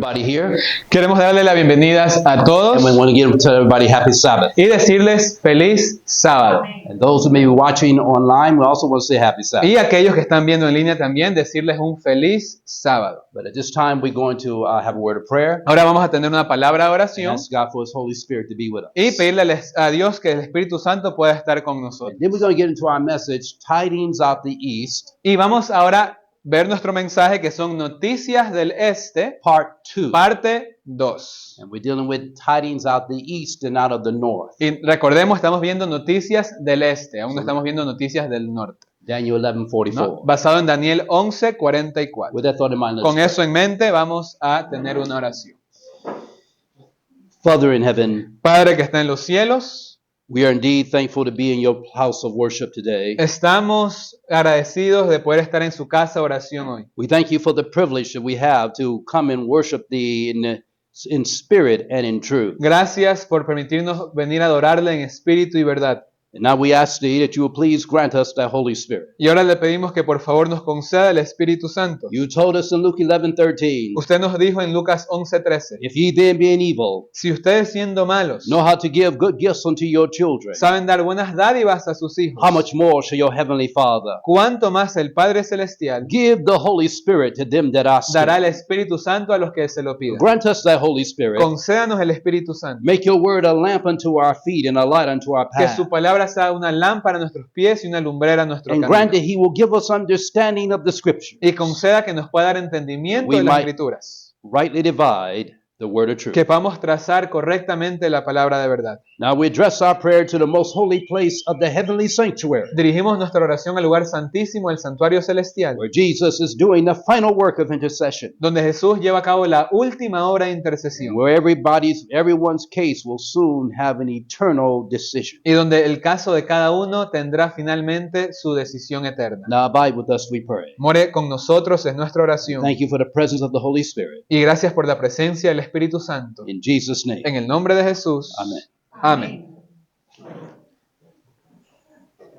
everybody here, Queremos darle las bienvenidas a todos and we want to give to everybody happy Sabbath. y decirles feliz sábado. And those who may be watching online, we also want to say happy Sabbath. Y aquellos que están viendo en línea también, decirles un feliz sábado. But at this time, we're going to have a word of prayer Ahora vamos a tener una palabra de and oración ask God for His Holy Spirit to be with us. y pedirle a Dios que el Espíritu Santo pueda estar con nosotros. And then we're going to get into our message, Tidings Out the East, Y vamos ahora a ver nuestro mensaje que son Noticias del Este, Part 2. parte 2. And we're dealing with tidings out the east and out of the north. Y recordemos, estamos viendo noticias del Este, aún no estamos viendo noticias del Norte, Daniel 11:44. ¿no? Basado en Daniel 11:44. With that thought in mind, let's Con pray. eso en mente vamos a tener una oración. Father in heaven, Padre que está en los cielos, we are indeed thankful to be in your house of worship today. estamos agradecidos de poder estar en su casa de oración hoy. We thank you for the privilege that we have to come and worship thee in spirit and in truth. Gracias por permitirnos venir a adorarle en espíritu y verdad. And now we ask thee that you will please grant us that Holy Spirit. Y ahora le pedimos que por favor nos conceda el Espíritu Santo. You told us in Luke 11:13, Usted nos dijo en Lucas 11:13, if ye then being evil, si ustedes siendo malos know how to give good gifts unto your children, saben dar buenas dádivas a sus hijos, how much more shall your heavenly Father ¿cuánto más el Padre Celestial give the Holy Spirit to them that ask dará him? el Espíritu Santo a los que se lo pidan? Grant us that Holy Spirit. Concédanos el Espíritu Santo. Make your word a lamp unto our feet and a light unto our Que path. su palabra sea una lámpara a nuestros pies y una lumbrera a nuestro And grant camino. that He will give us understanding of the Scripture, Y conceda que nos pueda dar entendimiento We de las might- Escrituras. rightly divide the word of truth. Que podamos trazar correctamente la palabra de verdad. Now we address our prayer to the most holy place of the heavenly sanctuary, Dirigimos nuestra oración al lugar santísimo, el santuario celestial, where Jesus is doing the final work of intercession, donde Jesús lleva a cabo la última obra de intercesión where everyone's case will soon have an eternal decision. y donde el caso de cada uno tendrá finalmente su decisión eterna. Now abide with us, we pray. More con nosotros en nuestra oración Thank you for the presence of the Holy Spirit. y gracias por la presencia del Espíritu Santo. In Jesus' name, En el nombre de Jesús. amen. Amén.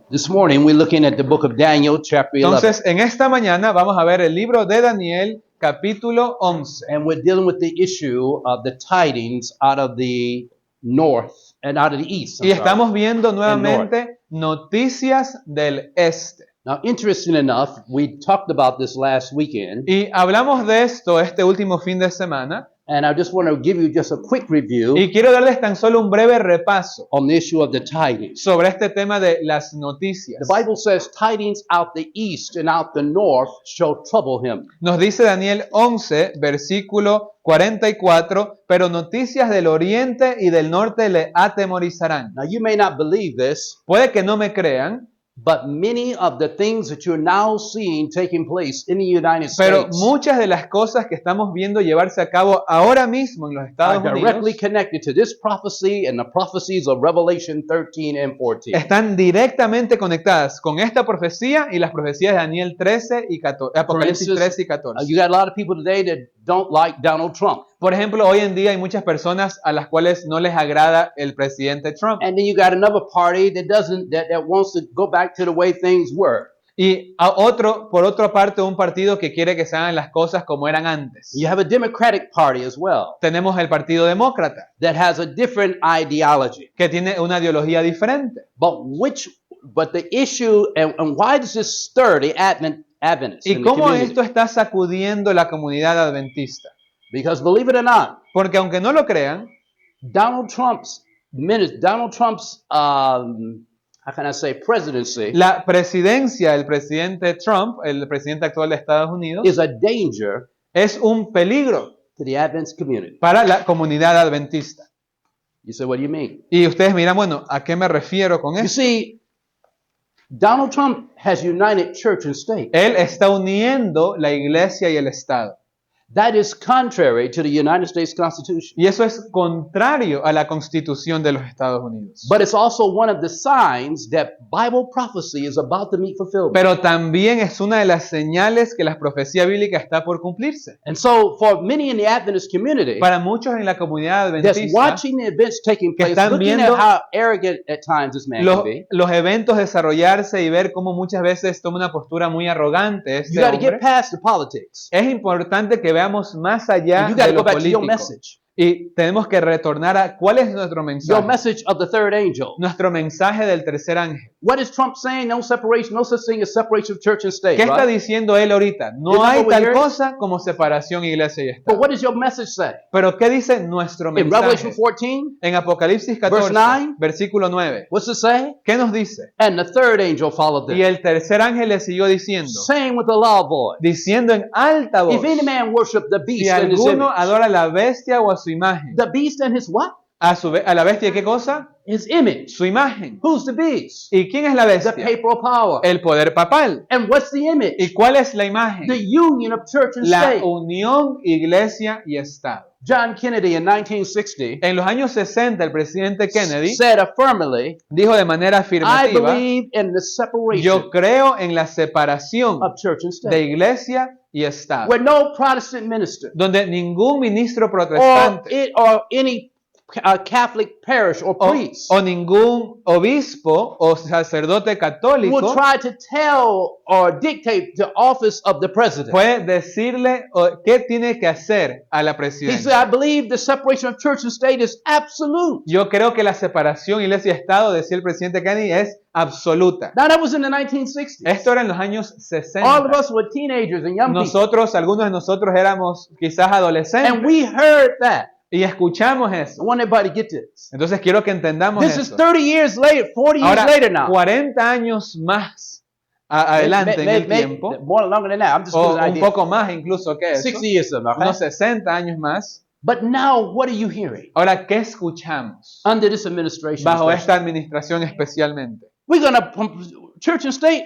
This morning we're looking at the book of Daniel, chapter 11. Entonces, en esta mañana vamos a ver el libro de Daniel, capítulo 11. And we're dealing with the issue of the tidings out of the north and out of the east. I'm Y sorry. estamos viendo nuevamente noticias del este. Now, interesting enough, we talked about this last weekend, Y hablamos de esto este último fin de semana. and I just want to give you just a quick review Y quiero darles tan solo un breve repaso on the issue of the tidings. sobre este tema de las noticias. The Bible says, tidings out the east and out the north shall trouble him. Nos dice Daniel 11, versículo 44, pero noticias del oriente y del norte le atemorizarán. Now, you may not believe this, Puede que no me crean, but many of the things that you're now seeing taking place in the United pero States muchas de las cosas que estamos viendo llevarse a cabo ahora mismo en los are Estados directly Unidos connected to this prophecy and the prophecies of Revelation 13 and 14. están directamente conectadas con esta profecía y las profecías de Daniel 13 y 14, Apocalipsis instance, 13 y 14. You got a lot of people today that don't like Donald Trump. Por ejemplo, hoy en día hay muchas personas a las cuales no les agrada el presidente Trump. And then you got another party that wants to go back to the way things were. Y por otra parte, un partido que quiere que se hagan las cosas como eran antes. You have a Democratic Party as well Tenemos el Partido Demócrata, that has a different ideology. que tiene una ideología diferente. But the issue and why does this stir the Adventists ¿Y in the cómo community? esto está sacudiendo la comunidad adventista? Because believe it or not, Porque aunque no lo crean, Donald Trump's how can I say presidency la presidencia del presidente Trump, el presidente actual de Estados Unidos, is a danger es un peligro to the Adventist community. para la comunidad adventista. You say, what do you mean? Y ustedes miran, bueno, ¿a qué me refiero con You esto? see, Donald Trump has united church and state. Él está uniendo la iglesia y el Estado. That is contrary to the United States Constitution. Y eso es contrario a la Constitución de los Estados Unidos. But it's also one of the signs that Bible prophecy is about to meet fulfillment. Pero también es una de las señales que la profecía bíblica está por cumplirse. And so for many in the Adventist community Para muchos en la comunidad that's adventista, watching the events taking que place, están looking viendo at how arrogant at times this man can be, los eventos desarrollarse y ver cómo muchas veces toma una postura muy arrogante you este got to get hombre, past the politics. es importante que veamos más allá And you got de to go lo back to your político. message. Y tenemos que retornar a cuál es nuestro Your mensaje. message of the third angel. Nuestro mensaje del tercer ángel. What is Trump saying? No separation, no such thing as separation of church and state, ¿Qué está right? diciendo él ahorita? Isn't No that hay what we're tal hearing? cosa como separación iglesia y But Estado. what does your message say? Pero ¿qué dice nuestro In Revelation mensaje? 14, En Apocalipsis 14, 9, versículo 9. what's it say? ¿Qué nos dice? And the third angel followed Y them, el tercer ángel le siguió diciendo, saying with a loud voice, diciendo en alta voz, if any man worship the si beast and his alguno image, adora a la bestia o a su imagen, the beast and his what? a la bestia, ¿qué cosa? His image. Su imagen. Who's the beast? ¿Y quién es la The bestia? papal power. El poder papal. And what's the image? ¿Y cuál es la imagen? The union of church and La state. unión iglesia y Estado. John Kennedy in 1960 En los años 60, el presidente Kennedy said affirmatively, dijo de manera I afirmativa, believe in the separation yo creo en la separación of church and de state, iglesia y Estado, where no Protestant minister donde ningún ministro or protestante any Catholic parish or priest o ningún obispo o sacerdote will católico try to tell or dictate the office of the president. puede decirle qué tiene que hacer a la He said, presidencia. I believe the separation of church and state is absolute. Yo creo que la separación iglesia-estado, decía el presidente Kennedy, es absoluta. Now that was in the 1960s. Esto era en los años All of 60. us were teenagers and young people. Nosotros, algunos de nosotros éramos quizás And adolescentes we heard that. y escuchamos I eso. want everybody to get this. Entonces quiero que entendamos This is eso. 30 years later, 40 years Ahora, later now. 40 años más adelante en el tiempo, more longer than that. I'm just o giving an un idea. poco más incluso que eso, 60 years from now. Okay? unos 60 años más. But now, what are you hearing Ahora, ¿qué escuchamos under this administration? bajo especially? esta administración especialmente? We're going to, church and state,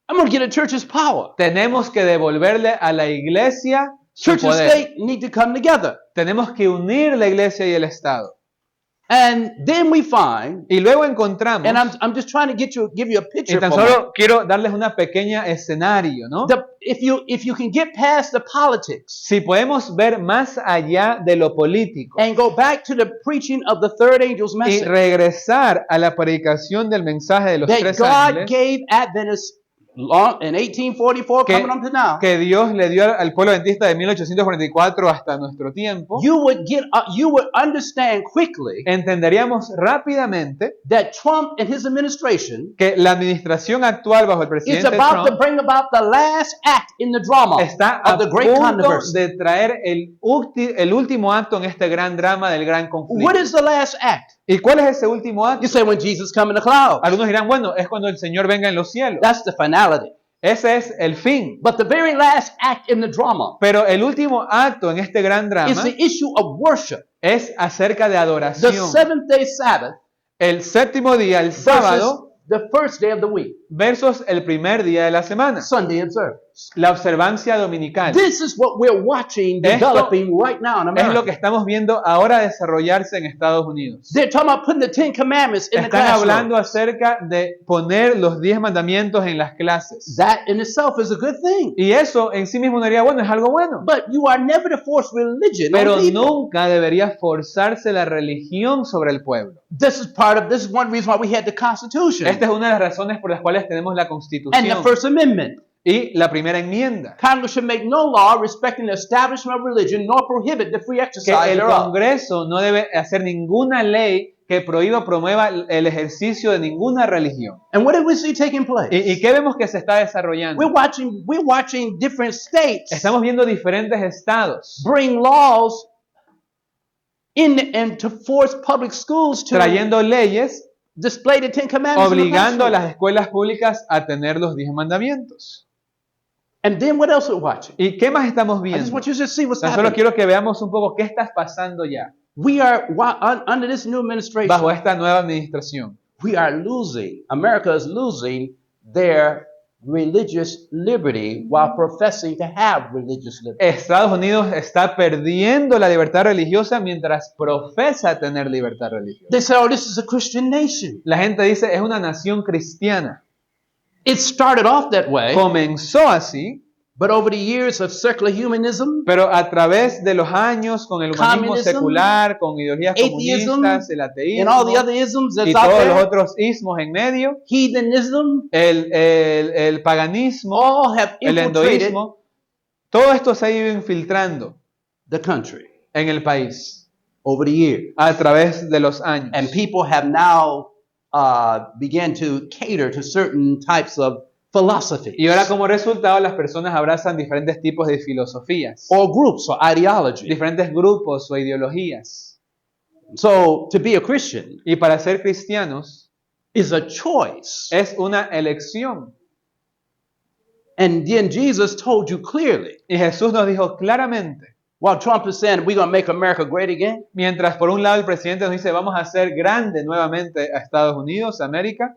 I'm going to get a church's power. Tenemos que devolverle a la iglesia su Church and poder. state need to come together. Tenemos que unir la iglesia y el Estado. And then we find, Y luego encontramos, and I'm just trying to give you a y picture. tan for a moment. solo quiero darles una pequeña escenario, ¿no? If you can get past the politics Si podemos ver más allá de lo político and go back to the preaching of the third angel's y message regresar a la predicación del mensaje de los that tres God ángeles gave Adventists in 1844 que, coming up to now, que Dios le dio al pueblo adventista de 1844 hasta nuestro tiempo, you would understand quickly entenderíamos rápidamente that Trump and his administration que la administración actual bajo el is presidente about to Trump bring about the last act in the drama está a of the great punto controversy. de traer el último acto en este gran drama del gran What conflicto. is the last act? ¿Y cuál es ese último acto? You say when Jesus come in the clouds. Algunos dirán, bueno, es cuando el Señor venga en los cielos. That's the finality. Ese es el fin. But the very last act in the drama Pero el último acto en este gran drama is the issue of worship. es acerca de The adoración. seventh-day Sabbath El séptimo día, el versus sábado, the first day of the week, versus el primer día de la semana. Sunday observance. La observancia dominical. This is what we're watching Esto developing right now in Es lo America. que estamos viendo ahora desarrollarse en Estados Unidos. They're talking about putting the Ten Commandments in the Están classroom. hablando acerca de poner los 10 mandamientos en las clases. That in itself is a good thing. Y eso en sí mismo no diría, bueno, es algo bueno. But you are never to force religion Pero on people. nunca debería forzarse la religión sobre el pueblo. This is one reason why we had the Constitution Esta es una de las razones por las cuales tenemos la and the Constitución First Amendment. y la primera enmienda. Congress should make no law respecting the establishment of religion nor prohibit the free Que exercise el thereof. Congreso no debe hacer ninguna ley que prohíba o promueva el ejercicio de ninguna religión. And what do we see taking place? ¿Y qué vemos que se está desarrollando? We're watching different states Estamos viendo diferentes estados bring laws in and to force public schools to trayendo leyes display the Ten Commandments. in the obligando a classroom. las escuelas públicas a tener los 10 mandamientos. And then what else we're watching? ¿Y qué más estamos I just viendo? want you to see what's Tan solo happening. quiero que veamos un poco qué está pasando ya We are under this new administration. bajo esta nueva administración. We are losing. America is losing their religious liberty while professing to have religious liberty. Estados Unidos está perdiendo la libertad religiosa mientras profesa tener libertad religiosa. They say, "Oh, this is a Christian nation." La gente dice es una nación cristiana. It started off that way, Comenzó así, but over the years of secular humanism, pero a través de los años con el humanismo Communism, secular, con ideologías atheism, comunistas, el and all the ateísmo other isms y that's out todos los there, otros ismos en medio, heathenism, el paganismo, all have el infiltrated endoísmo, Todo esto se ha ido infiltrando the country en el país over the years. a través de los años. And people have now began to cater to certain types of philosophies Y ahora como resultado las personas abrazan diferentes tipos de filosofías, or groups or ideology. diferentes grupos o ideologías. So to be a Christian Y para ser cristianos is a choice. es una elección. And then Jesus told you clearly, Y Jesús nos dijo claramente, while Trump is saying we're going to make America great again, mientras por un lado el presidente nos dice vamos a hacer grande nuevamente a Estados Unidos, América,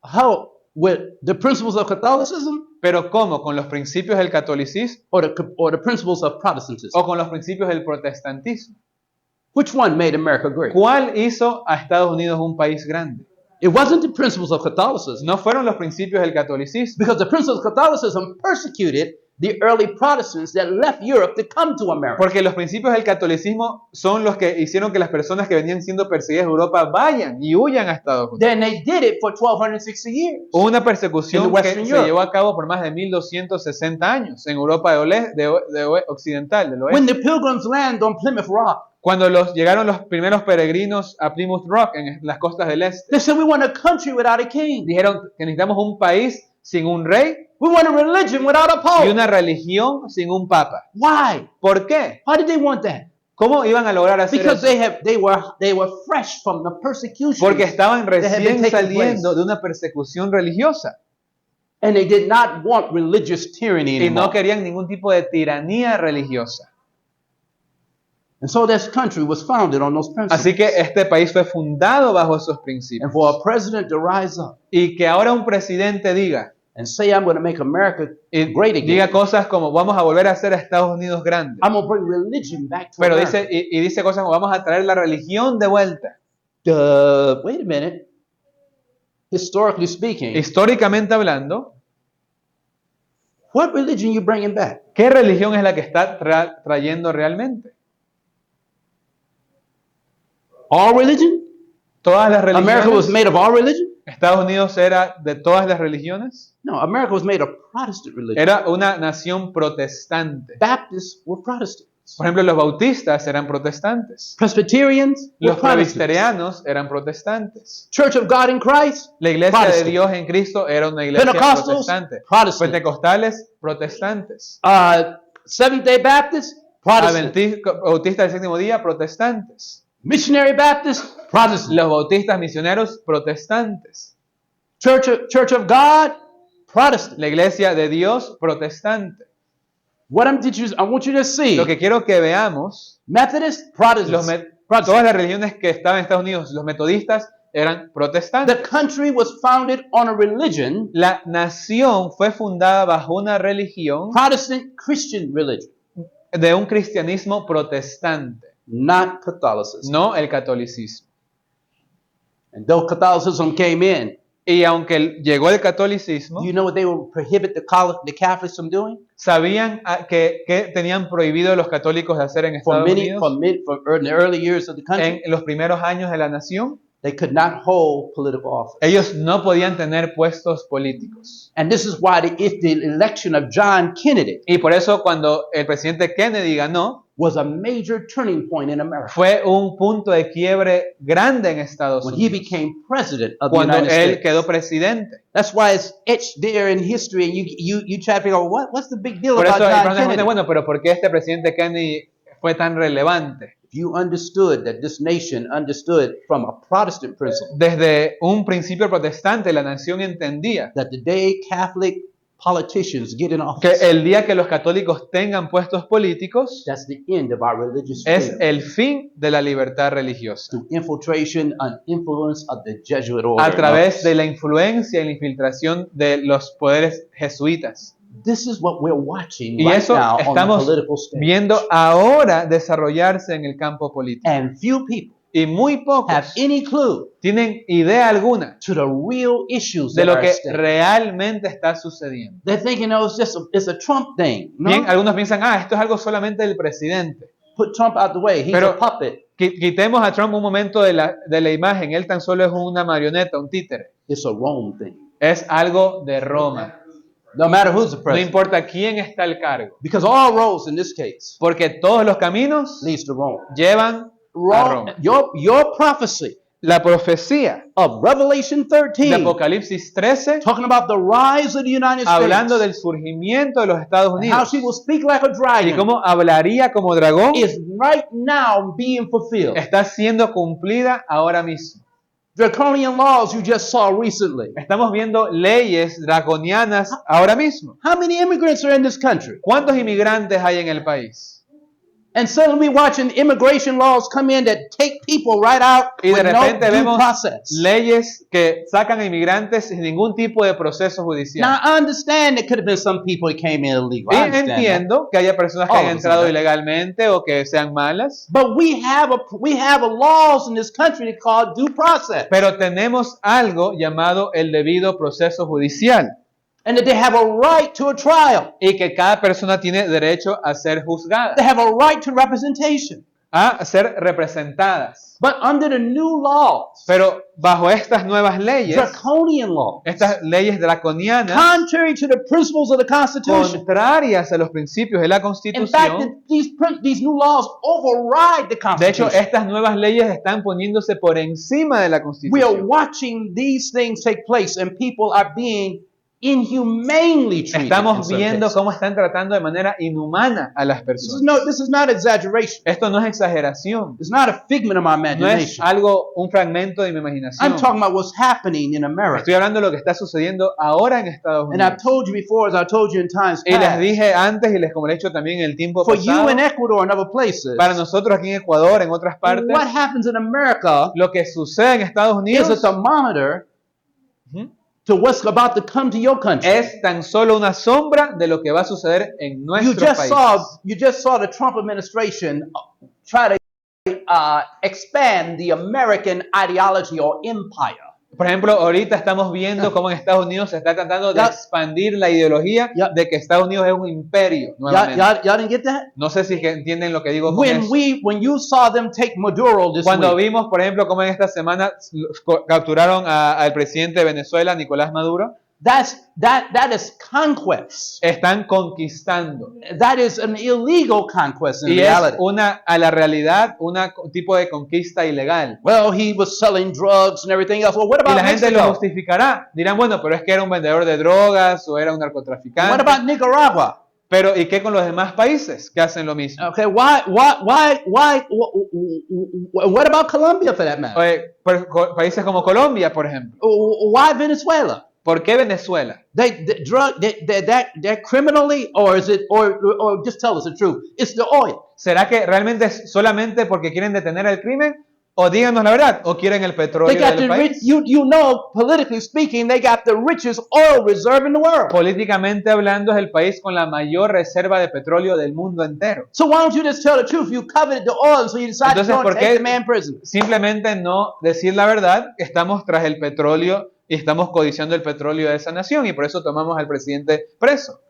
how with the principles of Catholicism pero ¿cómo? ¿Con los principios del catolicismo or the principles of Protestantism? o con los principios del protestantismo? Which one made America great? ¿Cuál hizo a Estados Unidos un país grande? It wasn't the principles of Catholicism, No fueron los principios del catolicismo, because the principles of Catholicism persecuted the early Protestants that left Europe to come to America. porque los principios del catolicismo son los que hicieron que las personas que venían siendo perseguidas en Europa vayan y huyan a Estados Unidos. Then they did it for 1260 years. Hubo una In persecución the que Western se Europe. llevó a cabo por más de 1260 años en Europa occidental, del When oeste. the Pilgrims landed on Plymouth Rock, Cuando llegaron los primeros peregrinos a Plymouth Rock, en las costas del este, they said we want a country without a king. dijeron que necesitamos un país sin un rey We want a religion without a y pope. una religión sin un papa. Why? ¿Por qué? Why did they want that? ¿Cómo iban a lograr hacer Because eso? they were fresh from the persecution, Porque estaban that had been recién taking saliendo place. de una persecución religiosa and they did not want religious tyranny y no anymore. querían ningún tipo de tiranía religiosa. And so this country was founded on those principles. Así que este país fue fundado bajo esos principios. And for a president to rise up Y que ahora un presidente diga, and say, I'm going to make America great again. diga cosas como vamos a volver a hacer a Estados Unidos grande. I'm going to bring religion back to Pero America. dice, y dice cosas como vamos a traer la religión de vuelta. Wait a minute. Historically speaking, Históricamente hablando, what religion you bringing back? ¿qué religión es la que está trayendo realmente? All religion? ¿Todas las America was religiones? made of all religion? ¿Estados Unidos era de todas las religiones? No, America was made of Protestant religion. Era una nación protestante. Baptists were Protestants. Por ejemplo, los bautistas eran protestantes. Presbyterians were Los Protestants. presbiterianos eran protestantes. Church of God in Christ, La iglesia Protestant. de Dios en Cristo era una iglesia Pentecostals, protestante. Protestant. Pentecostales, protestantes. Seventh-day Baptists, Protestant. Bautistas del séptimo día, protestantes. Missionary Baptists, Protestant. Los bautistas misioneros, protestantes. Church of God, Protestant. La iglesia de Dios, protestante. I want you to see. Lo que quiero que veamos, Methodist, Protestants. todas las religiones que estaban en Estados Unidos, los metodistas eran The protestantes. country was founded on a religion, La nación fue fundada bajo una religión Protestant Christian religion, de un cristianismo protestante, not Catholicism. no el catolicismo. And though Catholicism came in, Y aunque llegó el catolicismo, you know what they would prohibit the Catholics from doing? ¿sabían que tenían prohibido los católicos de hacer en For Estados many, Unidos? in the early years of the country, En los primeros años de la nación, they could not hold political office. ellos no podían tener puestos políticos. And this is why the election of John Kennedy Y por eso cuando el presidente Kennedy ganó, was a major turning point in America. fue un punto de quiebre grande en Estados When he Unidos, became president of the cuando United él States. quedó presidente. That's why it's etched there in history, and you try to figure out what's the big deal Por about eso hay John personas que Kennedy. dicen, bueno, pero ¿por qué este presidente Kennedy fue tan relevante? If you understood that this nation understood from a Protestant principle Desde un principio protestante, la nación entendía that the day Catholic politicians get in que office, el día que los católicos tengan puestos políticos that's the end of our religious es freedom. el fin de la libertad religiosa. Through infiltration and influence of the Jesuit order. A través de la influencia y la infiltración de los poderes jesuitas. This is what we're watching Y right eso now on the estamos political stage. viendo ahora desarrollarse en el campo político. And few people Y muy have pocos any clue tienen idea alguna to the real issues de that lo are que at stake. realmente está sucediendo. They're thinking, oh, it's a Trump thing. No, Bien, algunos piensan, esto es algo solamente del presidente. put Trump out the way. He's Pero- a puppet. Quitemos a Trump un momento de la imagen. Él tan solo es una marioneta, un títere. It's a Rome thing. Es algo de Roma. No matter who's the No president. importa quién está al cargo. Because all roads in this case Porque todos los caminos leads to Rome. llevan a Roma. Your prophecy La profecía of Revelation de 13, Apocalipsis 13, talking about the rise of the United hablando States, del surgimiento de los Estados and how Unidos she will speak like a y dragon, cómo hablaría como dragón, is right now being fulfilled. está siendo cumplida ahora mismo. Draconian laws you just saw recently. Estamos viendo leyes draconianas ahora mismo. How many immigrants are in this country? ¿Cuántos inmigrantes hay en el país? And suddenly we're watching immigration laws come in that take people right out Y de with no repente due vemos process. leyes que sacan a inmigrantes sin ningún tipo de proceso judicial. Now I understand there could have been some people that came in illegal. Y I understand that. entiendo que haya personas que All hayan of us entrado know that. ilegalmente o que sean malas, But we have a laws in this country called due process. pero tenemos algo llamado el debido proceso judicial And that they have a right to a trial. y que cada persona tiene derecho a ser juzgada, They have a right to representation. a ser representadas. But under the new laws, Pero bajo estas nuevas leyes, draconian laws, estas leyes draconianas, contrary to the principles of the Constitution. contrarias a los principios de la In fact, Constitución, these new laws override the de hecho, Constitution. estas nuevas leyes están poniéndose por encima de la We are Constitución. watching these things take place and people are being inhumanely treated. in Estamos some viendo cases. cómo están tratando de manera inhumana a las personas. This is not exaggeration. Esto no es exageración, It's not a figment of my no es imagination. algo, un fragmento de mi imaginación. I'm talking about what's happening in America. Estoy hablando de lo que está sucediendo ahora en Estados And I've Unidos. told you before, as I told you in times Y les past, dije antes y les como le he hecho también en el tiempo for you pasado, in Ecuador and other places, para nosotros aquí en Ecuador, en otras partes, what happens in America lo que sucede en Estados is a Unidos thermometer Ujú. to what's about to come to your country. es tan solo una sombra de lo que va a suceder en You nuestro just país. saw the Trump administration try to expand the American ideology or empire. Por ejemplo, ahorita estamos viendo cómo en Estados Unidos se está tratando de Ya- expandir la ideología Ya- de que Estados Unidos es un imperio Y'all, nuevamente. y'all didn't get that? No sé si es que entienden lo que digo con When eso. when you saw them take Maduro this Cuando week, vimos, por ejemplo, cómo en esta semana capturaron al presidente de Venezuela, Nicolás Maduro, that is conquest. están conquistando. That is an illegal conquest in Y es reality. a la realidad un tipo de conquista ilegal. Well, he was selling drugs and everything else. Well, what Y about la gente lo Mexico? justificará. Dirán, bueno, pero es que era un vendedor de drogas o era un What narcotraficante. about Nicaragua? Pero ¿y qué con los demás países que hacen lo mismo? Okay, what about Colombia for that matter? Países como Colombia, por ejemplo. Why Venezuela? ¿Por qué Venezuela? They're criminally, or is it, or just tell us the truth? It's the oil. ¿Será que realmente es solamente porque quieren detener el crimen? O díganos la verdad, o quieren el They petróleo got del the rich, país. you know, politically speaking, they got the richest oil reserve in the world. Políticamente hablando, es el país con la mayor reserva de petróleo del mundo entero. So why don't you just tell the truth? You coveted the oil, so you decided Entonces, to ¿por take qué the man prisoner. simplemente no decir la verdad? Que estamos tras el petróleo y estamos codiciando el petróleo de esa nación y por eso tomamos al presidente preso.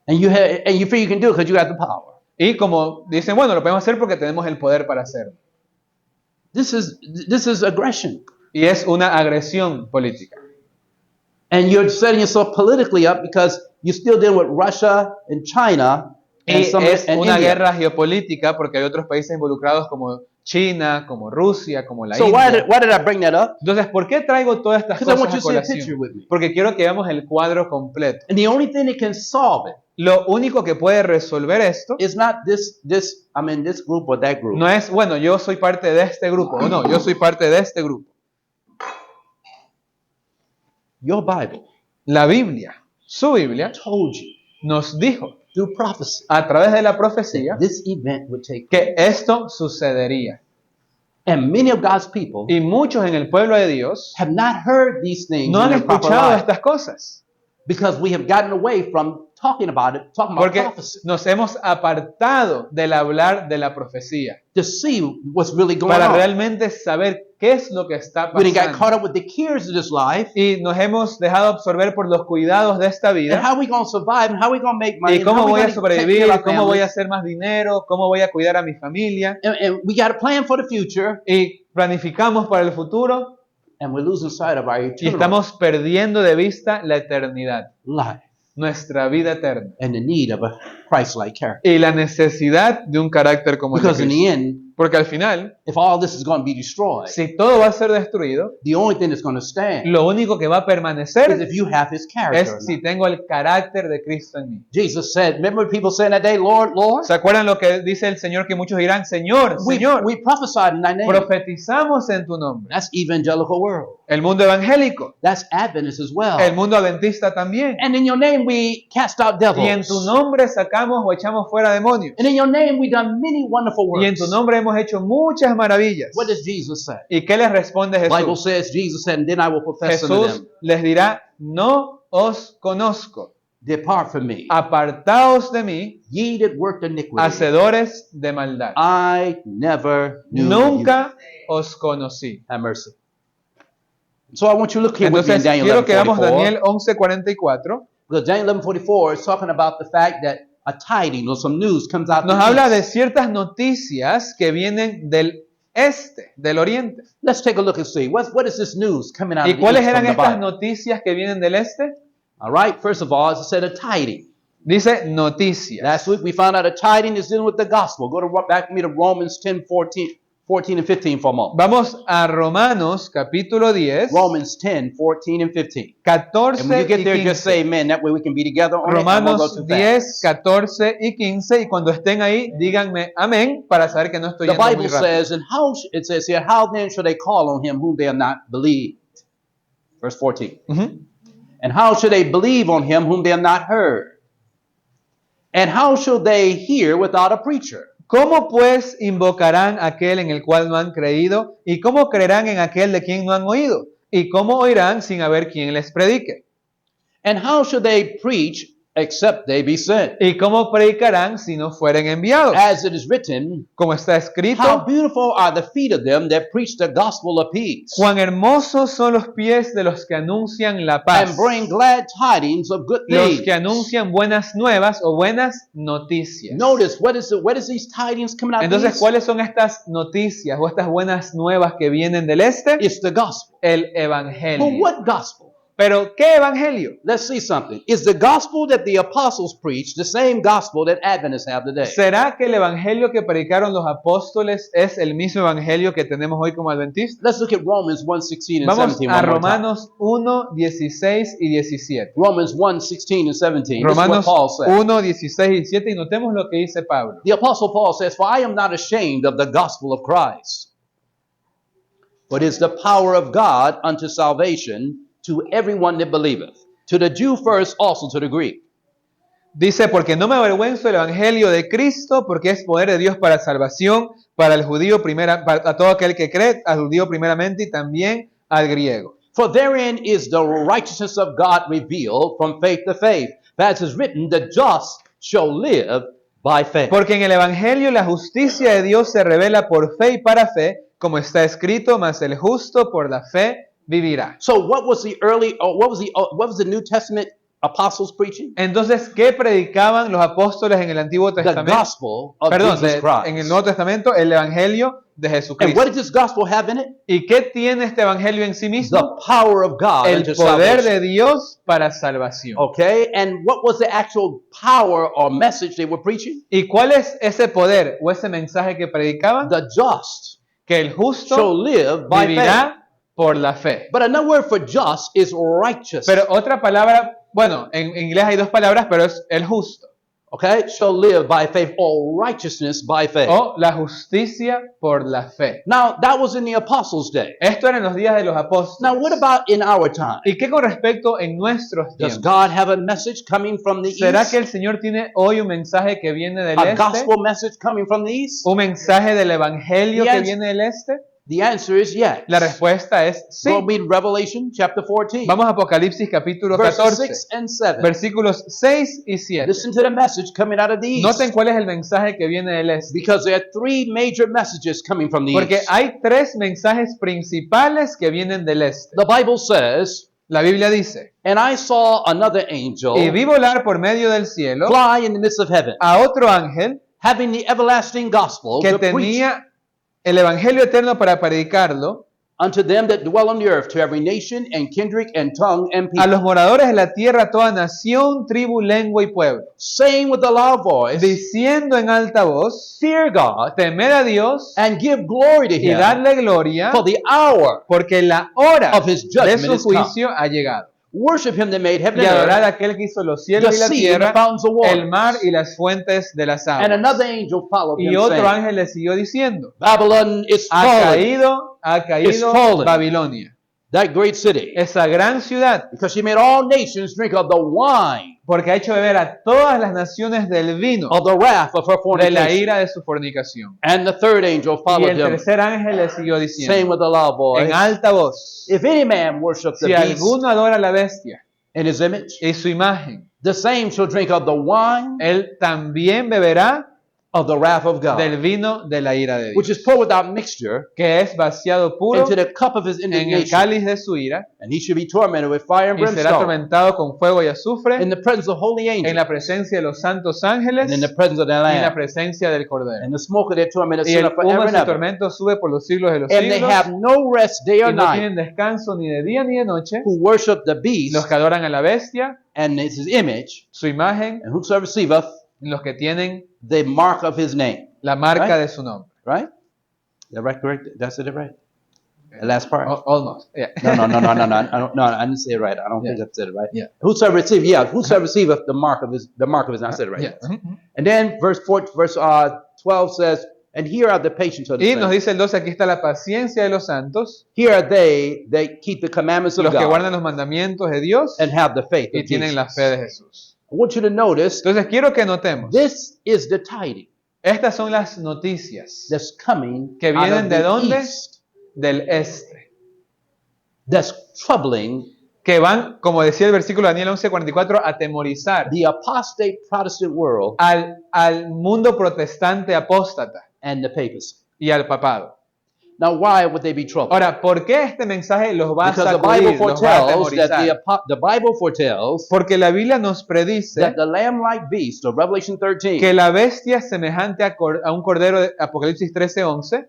And you feel you can do it because you got the power. Y como dicen, bueno, lo podemos hacer porque tenemos el poder para hacerlo. This is aggression. Y es una agresión política. And you're setting yourself politically up because you're still dealing with Russia and China and, Y es and una India. guerra geopolítica porque hay otros países involucrados como China, como Rusia, como la So India. why did I bring that up? Entonces, ¿por qué traigo todas estas Because I want cosas you a to see a picture colación? with me. Porque quiero que veamos el cuadro completo. And the only thing that can solve it Lo único que puede resolver esto is not this group or that group. no es, bueno, yo soy parte de este grupo, o no, yo soy parte de este grupo. Your Bible La Biblia, su Biblia, told you nos dijo through prophecy a través de la profecía this event would take place. que esto sucedería. And many of God's people Y muchos en el pueblo de Dios have not heard these things no in han their proper escuchado life estas cosas. because we have gotten away from talking about Porque prophecy nos hemos apartado del hablar de la profecía to see what's really going para on. realmente saber qué es lo que está We done got caught pasando. up with the cares of this life Y nos hemos dejado absorber por los cuidados de esta and vida. how we going to survive and how we going to make money Y and how cómo we voy a gonna take care sobrevivir, of our cómo voy a families. hacer más dinero, cómo voy a cuidar a mi familia. And we got a plan for the future Y planificamos para el futuro and we're losing sight of our y eternal estamos perdiendo de vista la eternidad. life. nuestra vida eterna and the need of a Christ-like character. y la necesidad de un carácter como el de Because in Cristo. the end, Porque al final, if all this is going to be destroyed, si todo va a ser destruido, the only thing that's going to stand lo único que va a is permanecer if you have His character. or es si not. tengo el carácter de Cristo en mí. Jesus said, remember people saying that day, Lord, Lord? ¿Se acuerdan lo que dice el Señor? Que muchos dirán, Señor, Señor, We prophesied in thy name. profetizamos en tu nombre. That's evangelical world. El mundo evangélico, That's Adventist as well. el mundo adventista también. And in your name we cast out Y en devils. tu nombre sacamos o echamos fuera demonios. And in your name we done many wonderful Y en works. tu nombre hemos hecho muchas maravillas. What does Jesus say? ¿Y qué les responde The Bible Jesús? says, Jesus said, and then I will profess unto Jesús them, les dirá, no os conozco. depart from me, Apartaos de mí, ye that worked iniquity. hacedores de maldad. I never knew you. Nunca os conocí. Have mercy. So I want you to look here with me in Entonces, Daniel quiero que veamos 11:44. Daniel 11:44. Because Daniel 11:44 is talking about the fact that a tiding or some news comes out. Nos the habla de east. ciertas noticias que vienen del este, del oriente. Let's take a look and see. What is this news coming out ¿Y of the cuáles east eran from the estas Bible? noticias que vienen del este? All right. First of all, as I said, a tiding. Dice noticias. Last week we found out a tiding is dealing with the gospel. Go to back with me to Romans 10:14 and 15 for a moment. Vamos a Romanos capítulo 10, Romans 10:14 and 15. 14 And when you y get there, just say 15. amen. That way we can be together on it. I won't go Romanos too 10, fast. 14 y 15. Y cuando estén ahí, díganme amén para saber que no estoy The yendo muy Bible rápido. says, and it says here, how then shall they call on him whom they have not believed? Verse 14. Ujú. And how shall they believe on him whom they have not heard? And how shall they hear without a preacher? ¿Cómo pues invocarán aquel en el cual no han creído? ¿Y cómo creerán en aquel de quien no han oído? ¿Y cómo oirán sin haber quien les predique? And how shall they preach except they be sent? ¿Y cómo predicarán si no fueren enviados? As it is written, Como está escrito, how beautiful are the feet of them that preach the gospel of peace cuán hermosos son los pies de los que anuncian la paz, and bring glad tidings of good los things. que anuncian buenas nuevas o buenas noticias. Notice, what is these tidings coming out of the Entonces, east? ¿cuáles son estas noticias o estas buenas nuevas que vienen del este? It's the gospel. El But evangelio. what gospel? Pero, ¿qué evangelio? Let's see something. Is the gospel that the apostles preached the same gospel that Adventists have today? ¿Será que el evangelio que predicaron los apóstoles es el mismo evangelio que tenemos hoy como adventistas? Let's look at Romans 1:16 and Vamos 17 a one more time. Romanos 1, 16 y 17. Romans 1:16 and 17. This is what Romanos Paul said. 1, 16 y 17 y notemos lo que dice Pablo. The apostle Paul says, "For I am not ashamed of the gospel of Christ, but is the power of God unto salvation to everyone that believeth, to the Jew first, also to the Greek." Dice, porque no me avergüenzo del evangelio de Cristo, porque es poder de Dios para salvación, para el judío para a todo aquel que cree, al judío primeramente y también al griego. For therein is the righteousness of God revealed from faith to faith. For as is written, the just shall live by faith. Porque en el evangelio la justicia de Dios se revela por fe y para fe, como está escrito, mas el justo por la fe vivirá. So what was the what was the New Testament apostles preaching? Entonces, ¿qué predicaban los apóstoles en el Antiguo The Testamento? gospel of Perdón, Jesus Christ. en el Nuevo Testamento, el evangelio de And Jesucristo. what does this gospel have in it? ¿Y qué tiene este evangelio en sí mismo? The power of God El unto poder salvation. de Dios para salvación. Okay, and what was the actual power or message they were preaching? ¿Y cuál es ese poder o ese mensaje que predicaban? The just Que el shall justo live by faith. vivirá por la fe. But another word for just is righteous. Pero otra palabra, bueno, en inglés hay dos palabras, pero es el justo. Okay, shall live by faith or righteousness by faith. O la justicia por la fe. Now, that was in the apostles' day. Esto era en los días de los apóstoles. Now, what about in our time? ¿Y qué con respecto en nuestros Does tiempos? God have a message coming from the ¿Será east? que el Señor tiene hoy un mensaje que viene del A este? gospel message coming from the east? ¿Un mensaje del evangelio que Yes. viene del este? The answer is yes. La respuesta es sí. Go read Revelation chapter 14, Vamos a Apocalipsis capítulo verses 14, 6 and 7. versículos 6 y 7. Listen to the message coming out of the east. Noten cuál es el mensaje que viene del este. Because there are three major messages coming from the Porque east. hay tres mensajes principales que vienen del este. The Bible says, La Biblia dice, "And I saw another angel y vi volar por medio del cielo fly in the midst of heaven, a otro ángel having the everlasting gospel que to preach tenía el evangelio eterno para predicarlo unto them that dwell on the earth, to every nation and kindred and tongue and a los people, moradores de la tierra, toda nación, tribu, lengua y pueblo, saying with a loud voice, diciendo en alta voz, fear God temed a Dios and give glory to y him, darle gloria, for the hour porque la hora of his de judgment su is come. juicio ha llegado. Worship him that made heaven Y and adorar a earth, aquel que hizo los the cielos y la sea and the tierra, fountains of el mar waters. y las fuentes de las And aguas. another angel followed Y him, otro saying, ángel le siguió diciendo, Babylon is ha fallen, fallen. Babilonia, that great city, esa gran ciudad, because she made all nations drink of the wine porque ha hecho beber a todas las naciones del vino of the wrath of her de la fornication. ira de su fornicación. And the third angel Y followed el him, tercer ángel le siguió saying diciendo, with a loud voice, en alta voz, if any man worship the si beast alguno adora a la bestia in his image, y su imagen, the same shall drink of the wine él también beberá of the wrath of del God, vino de la ira de which Dios, is poured without mixture que es vaciado puro into the cup of his en el indignation. cáliz de su ira, And he shall be tormented with fire and y será brimstone atormentado con fuego y azufre in the presence of holy en angels la presencia de los santos ángeles and in the presence of the y en la Lamb. presencia del Cordero. And the smoke of their torment Y el ascendeth humo forever de and su ever. tormento sube por los siglos de los And they siglos, have no rest day y or no night tienen descanso ni de día ni de noche who worship the los beast que adoran a la bestia, and his image, su imagen, and whosoever receiveth los que tienen the mark of his name. la marca Right. de su nombre. Right? Is that right? Correct? That's it, right? The last part. Almost. Yeah. No. I didn't say it right. I don't think I said it right. Yeah. Whosoever receiveth the mark of his. I said it right. Yeah. Mhm. And then verse 12 says, and here are the patience of the Y nos saints. dice el 12, aquí está la paciencia de los santos, Here are they keep the commandments of los que God guardan los mandamientos de Dios and have the faith y of tienen la Jesus. fe de Jesús. I want you to notice Entonces quiero que notemos, this is the tiding estas son las noticias that's coming que out vienen of de the dónde? east Del este, that's troubling que van, como decía el versículo de Daniel 11:44, a atemorizar the apostate Protestant world al mundo protestante apóstata and the papacy. y al papado. Now, why would they be troubled? Ahora, ¿por qué este mensaje los va a Because the Bible sacudir, los va a foretells that atemorizar? the Bible foretells Porque la Biblia nos predice that the lamb-like beast of Revelation 13, que la bestia semejante a un cordero de Apocalipsis 13:11,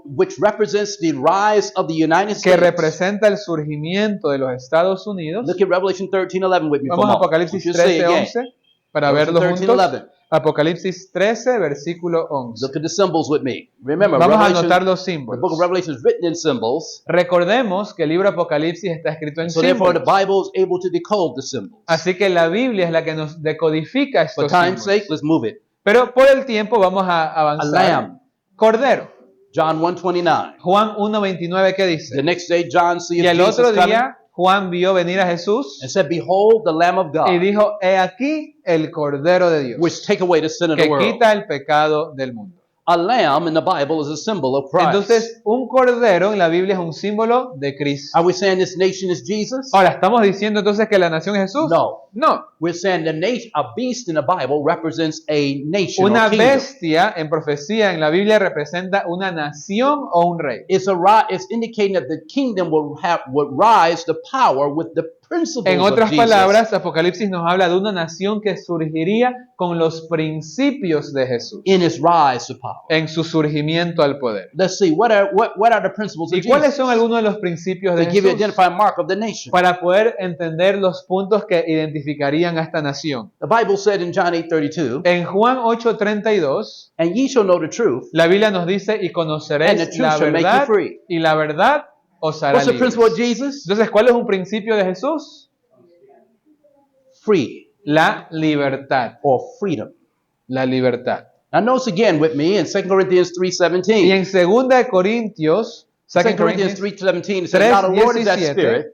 which represents the rise of the United que States. representa el surgimiento de los Estados Unidos. Look at Revelation 13:11 with me for a Vamos a moment. Apocalipsis Just say it again. 13:11 para Revelation verlo 13, juntos. 11. Apocalipsis 13, versículo 11. Look at the symbols with me. Remember, Vamos a Revelation, anotar los the book símbolos. of Revelation is written in symbols, Recordemos que el libro Apocalipsis está escrito en so therefore the símbolos. Bible is able to decode the symbols. Así que la Biblia es la que nos decodifica For estos time's símbolos. sake, let's move it. Pero por el tiempo vamos a A avanzar. lamb. Cordero. John 1:29. Juan 1:29, ¿qué The dice? next day, John Y seeth el Jesus otro coming día Juan vio venir a Jesús and said, "Behold, the Lamb of y God, dijo, he aquí el Cordero de Dios, which take away the sin of the que world." quita el pecado del mundo. A lamb in the Bible is a symbol of Christ. Entonces, un cordero en la Biblia es un símbolo de Cristo. Are we saying this nation is Jesus? Ahora, ¿estamos diciendo entonces que la nación es Jesús? No. No. We're saying a beast in the Bible represents a nation Una or kingdom. bestia en profecía en la Biblia representa una nación o un rey. It's indicating that the kingdom would rise to power with the principles En of otras Jesus. palabras, Apocalipsis nos habla de una nación que surgiría con los principios de Jesús In its rise to power. en su surgimiento al poder. Let's see, what are the principles of ¿Y cuáles Jesus? son algunos de los principios de To give you Jesús? identifying mark of the nation. Para poder entender los puntos que identificarían a esta nación. The Bible said in John 8:32, En Juan 8:32, "And ye shall know the truth." la Biblia nos dice, y And the conoceréis truth la shall make you verdad, free. y la verdad os hará What's the libres. principle of Jesus? Entonces, ¿cuál es un principio de Jesús? Free La libertad. or freedom. La libertad. Now notice again with me in 2 Corinthians Y 3:17. en 2 de Corintios, 2 Corinthians 3:17 it says, "Now the Lord is that 3:17, Spirit,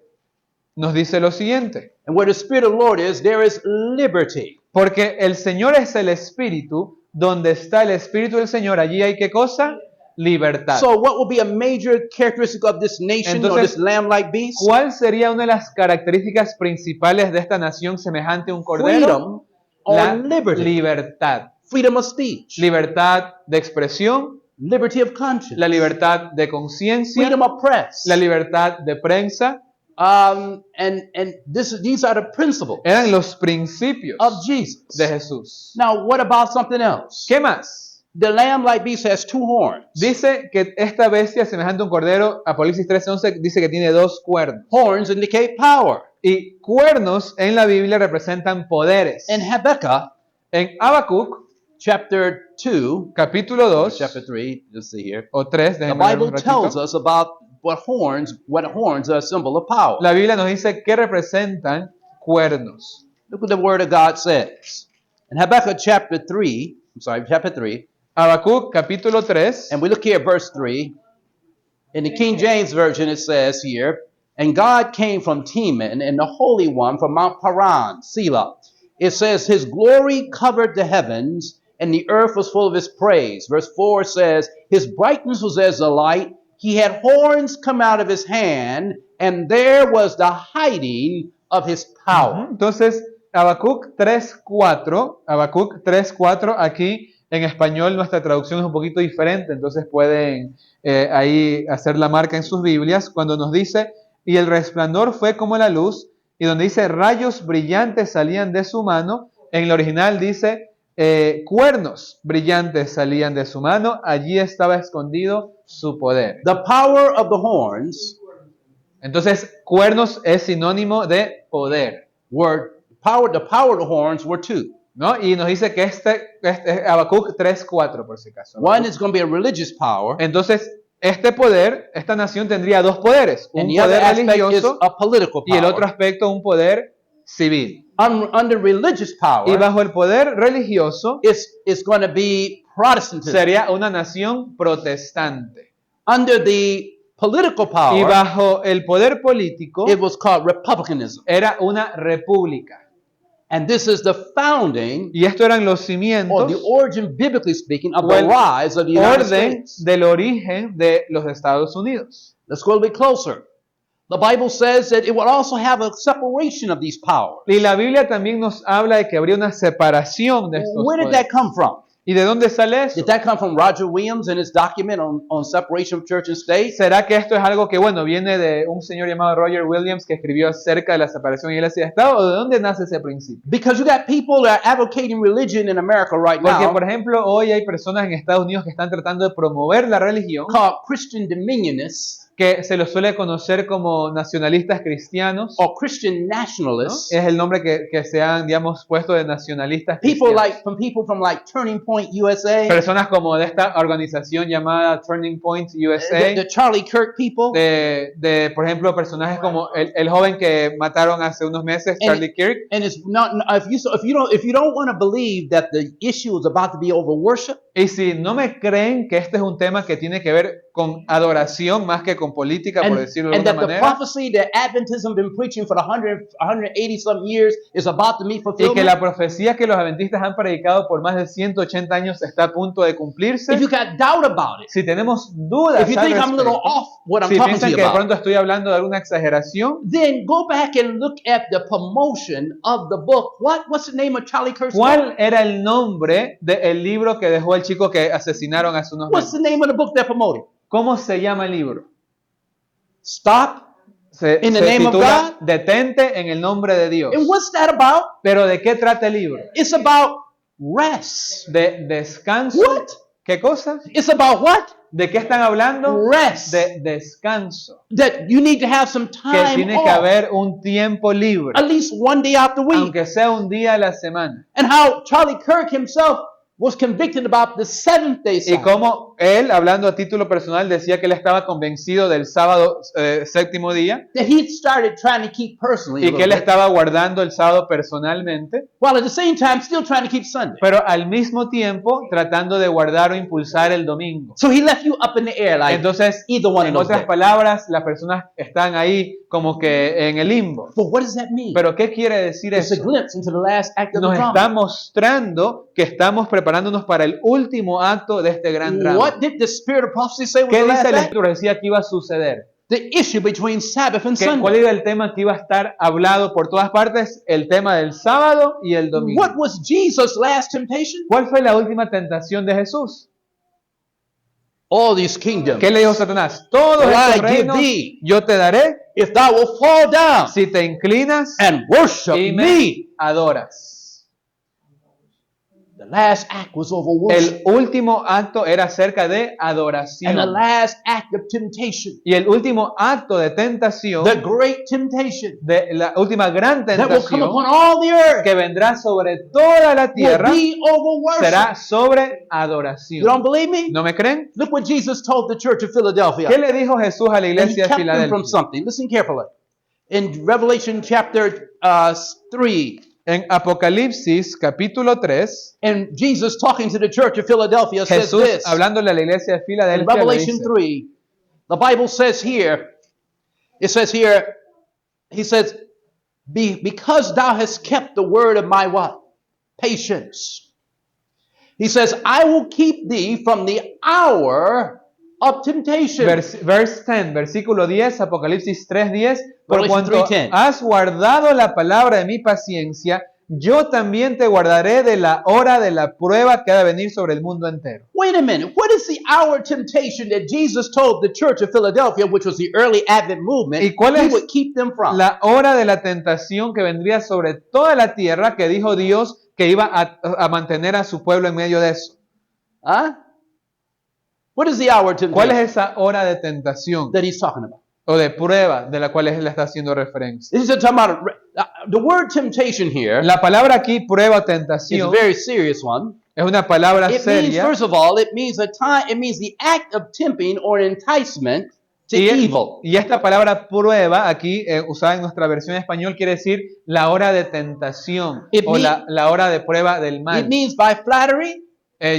nos dice lo siguiente. and where the Spirit of the Lord is, there is liberty." Porque el Señor es el Espíritu, donde está el Espíritu del Señor, allí hay ¿qué cosa? Libertad. So what will be a major characteristic of this nation or Entonces, this lamb-like beast? ¿Cuál sería una de las características principales de esta nación semejante a un cordero? Freedom La or liberty. libertad. Freedom of speech, Libertad de expresión, liberty of conscience, la libertad de conciencia, freedom of press. la libertad de prensa. And these are the principles Eran los principios of Jesus. de Jesús. Now, what about something else? ¿Qué más? the lamb-like beast has 2 horns. Dice que esta bestia, semejante a un cordero, Apocalipsis 13:11, dice que tiene 2 cuernos. Horns indicate power. Y cuernos en la Biblia representan poderes. In Habakkuk, En Habacuc, chapter 2, capítulo 2, chapter 3, let's see here. o 3, The déjenme leer Bible un ratito. tells us about what horns are a symbol of power. La Biblia nos dice que representan cuernos. Look what the Word of God says. In Habakkuk chapter 3, Habacuc, capítulo 3, and we look here at verse 3. In the King James Version, it says here, and God came from Teman, and the Holy One from Mount Paran, Selah. It says, his glory covered the heavens, and the earth was full of his praise. Verse 4 says, his brightness was as the light. He had horns come out of his hand, and there was the hiding of his power. Entonces, Habacuc 3:4, aquí en español nuestra traducción es un poquito diferente, entonces pueden ahí hacer la marca en sus Biblias, cuando nos dice, y el resplandor fue como la luz, y donde dice rayos brillantes salían de su mano, en el original dice cuernos brillantes salían de su mano, allí estaba escondido su poder. The power of the horns Entonces, cuernos es sinónimo de poder, the power of the horns were 2. ¿no? Y nos dice que Habacuc 3:4 por si acaso. One is going to be a religious power, Entonces, este poder, esta nación tendría 2 poderes, un and the other poder aspect is religioso a political y el power. otro aspecto un poder civil. Under religious Y power, bajo el poder religioso it's going to be Protestantism. sería una nación protestante. Under the political Y power, bajo el poder político it was called republicanism. era una república. And this is the founding, Y esto eran los or cimientos, the origin, biblically speaking, of o the el rise of the United orden States. del origen de los Estados Unidos. Let's go a bit closer. The Bible says that it will also have a separation of these powers. Y la Biblia también nos habla de que habría una separación de estos Where did poderes. that come from? ¿Y de dónde sale eso? Did that come from Roger Williams in his document on separation of church and state? ¿Será que esto es algo que, bueno, viene de un señor llamado Roger Williams que escribió acerca de la separación de iglesia y Estado? ¿O de dónde nace ese principio? Because you got people that are advocating religion in America right Porque, now por ejemplo, hoy hay personas en Estados Unidos que están tratando de promover la religión, called Christian dominionists que se los suele conocer como nacionalistas cristianos, or Christian ¿no? nationalists. Es el nombre que se han, digamos, puesto de nacionalistas People cristianos. people from like Turning Point USA, Personas como de esta organización llamada Turning Point USA, the Charlie Kirk people, por ejemplo, personajes como el joven que mataron hace unos meses, Charlie Kirk. and it's not if you don't want to believe that the issue is about to be over worship, Y si no me creen que este es un tema que tiene que ver con adoración más que con política, por decirlo de and alguna that the manera, prophecy that Adventism been preaching for the 180 some years is about to meet y que la fulfillment. profecía que los adventistas han predicado por más de 180 años está a punto de cumplirse, If you got doubt about it, si tenemos dudas if you al think I'm a little respecto, off what I'm si talking to piensan you que de about, pronto estoy hablando de alguna exageración, then go back and look at the promotion of the book. What's the name of Charlie Kirk's book? ¿cuál era el nombre del libro que dejó el chico que asesinaron hace unos What's meses? the name of the book they're promoting? ¿Cómo se llama el libro? Stop. In the name of titula God? Detente en el nombre de Dios. And what's that about? ¿Pero de qué trata el libro? It's about rest. ¿De descanso? What? ¿Qué cosa? It's about what? ¿De qué están hablando? Rest. De descanso. That you need to have some Que time tiene off. que haber un tiempo libre, At least one day out the week. aunque sea un día a la semana. And how Charlie Kirk himself was convicted about the seventh day Y Sabbath. como él, hablando a título personal, decía que él estaba convencido del sábado séptimo día That he started trying to keep personally. y que él estaba guardando el sábado personalmente, While at the same time still trying to keep Sunday. pero al mismo tiempo tratando de guardar o impulsar el domingo. So he left you up in the air like Entonces, either one of en those otras days. palabras, las personas están ahí como que en el limbo. But what does that mean? ¿Pero qué quiere decir It's a eso? glimpse into the last act of the Nos drama. está mostrando que estamos preparándonos para el último acto de este gran drama. What did the spirit of prophecy say was ¿Qué the dice last la act? Escritura? Decía que iba a suceder. The issue between Sabbath and ¿Cuál Sunday. era el tema que iba a estar hablado por todas partes? El tema del sábado y el domingo. What was Jesus' last temptation? ¿Cuál fue la última tentación de Jesús? All these kingdoms. ¿Qué le dijo Satanás? Todos Will I estos give reinos thee? yo te daré If thou wilt fall down si te inclinas and worship y me. me adoras. The last act was over El worship. último acto era acerca de And the adoración. last act of temptation, Y el último acto de tentación, the great temptation de la última gran that will come tentación upon all the earth, que vendrá sobre toda la will tierra, be over worship. será sobre You don't adoración. believe me? ¿No me creen? Look what Jesus told the church of Philadelphia. ¿Qué le dijo Jesús a la And he iglesia de kept them from Filadelfia? something. Listen carefully. In Revelation chapter 3, En Apocalipsis capítulo 3, and Jesus talking to the church of Philadelphia says Jesús this. hablándole a la iglesia de In Filadelfia le Revelation dice, 3, the Bible says here, it says here, he says, because thou hast kept the word of my what? Patience. He says, I will keep thee from the hour of temptation. verse 10, versículo 10, Apocalipsis 3:10, por Revelation cuanto 3:10. has guardado la palabra de mi paciencia, yo también te guardaré de la hora de la prueba que ha de venir sobre el mundo entero. Wait a minute. What is the hour of temptation that Jesus told the church of Philadelphia, which was the early Advent movement, ¿Y cuál he es would keep them from? La hora de la tentación que vendría sobre toda la tierra, que dijo Dios que iba a mantener a su pueblo en medio de eso. Huh? What is the hour of ¿Cuál temptation es esa hora de tentación that he's talking about? o de prueba de la cual él le está haciendo referencia? This is talking about the word temptation here. La palabra aquí, prueba o Is a tentación, very serious one. es una palabra It means, seria first of all, it means the act of tempting or enticement to evil. y esta palabra prueba aquí, usada en nuestra versión en español, quiere decir la hora de tentación It o la hora de prueba del It mal, means by flattery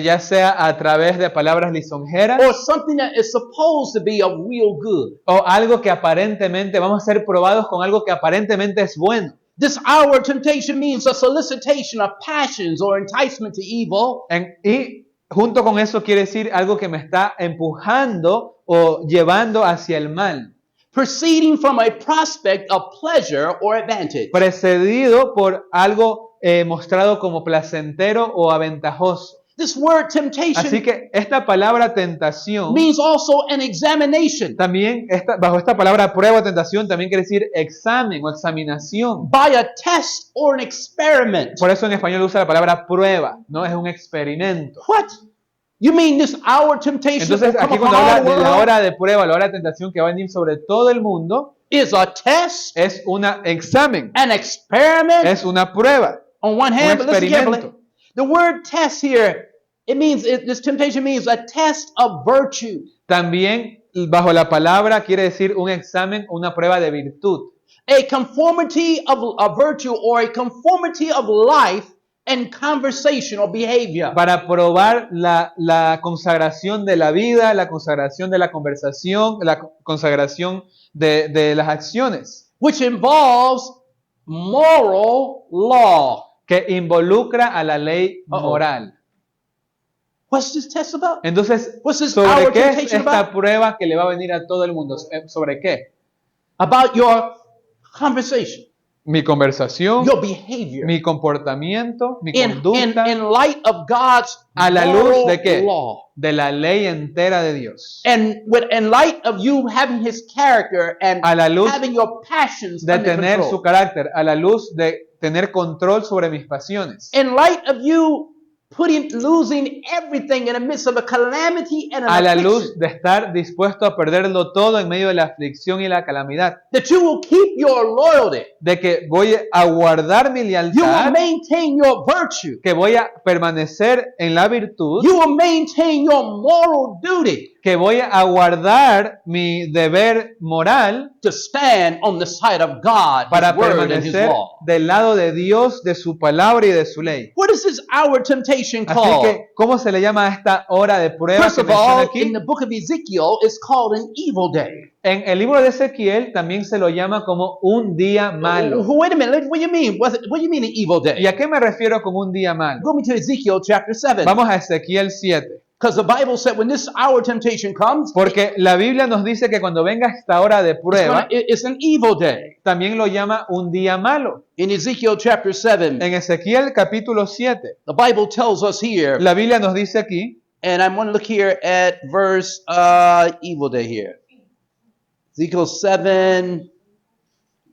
ya sea a través de palabras lisonjeras or something that is supposed to be of real good. o algo que aparentemente, vamos a ser probados con algo que aparentemente es bueno. This hour of temptation means a solicitation of passions or enticement to evil. Y junto con eso quiere decir algo que me está empujando o llevando hacia el mal, Proceeding from a prospect of pleasure or advantage. precedido por algo mostrado como placentero o aventajoso. This word Así temptation que esta palabra tentación, means also an examination también bajo esta palabra prueba o tentación, también quiere decir examen o examinación. by a test or an experiment. Por eso en español usa la palabra prueba, no es un experimento. What? You mean this hour of temptation Entonces that will aquí come cuando upon habla all the de la world hora de prueba, la hora de tentación que va a venir sobre todo el mundo, is a test, es un examen, an experiment es una prueba, on one un hand, but listen carefully. experimento. The word test here, this temptation means a test of virtue. También bajo la palabra quiere decir un examen, una prueba de virtud. A conformity of a virtue or a conformity of life and conversation or behavior. Para probar la consagración de la vida, la consagración de la conversación, la consagración de las acciones, Which involves moral law. que involucra a la ley Uh-oh. moral. What's this test about? Entonces, What's this ¿sobre hour qué es temptation esta about? prueba que le va a venir a todo el mundo? ¿Sobre qué? About your conversation, Mi conversación, your behavior. mi comportamiento, mi In conducta, light of God's ¿a la luz moral de qué? law. De la ley entera de Dios. And in light of you having his character and A la luz having your passions de under tener control. su carácter, a la luz de tener control sobre mis pasiones. In light of you losing everything in the midst of a calamity and A an la affliction, luz de estar dispuesto a perderlo todo en medio de la aflicción y la calamidad. that you will keep your loyalty, De que voy a guardar mi you will lealtad, maintain your virtue, que voy a permanecer en la virtud, you will maintain your moral duty que voy a guardar mi deber moral to stand on the side of God, para His word and His permanecer law. del lado de Dios, de su palabra y de su ley. What is this hour temptation Así called? que, ¿cómo se le llama a esta hora de prueba First que of menciona all, aquí? in the book of Ezekiel, it's called an evil day. En el libro de Ezequiel también se lo llama como un día malo. Wait a minute, what do you mean? What do you mean an evil ¿Y day? a qué me refiero con un día malo? Go me to Ezekiel chapter 7. Vamos a Ezequiel 7. Because the Bible said when this hour temptation comes, Porque la Biblia nos dice que cuando venga esta hora de prueba, it's an evil day. también lo llama un día malo. In Ezekiel chapter 7, En Ezequiel capítulo 7, the Bible tells us here, la Biblia nos dice aquí, and I'm going to look here at verse evil day here. Ezekiel 7,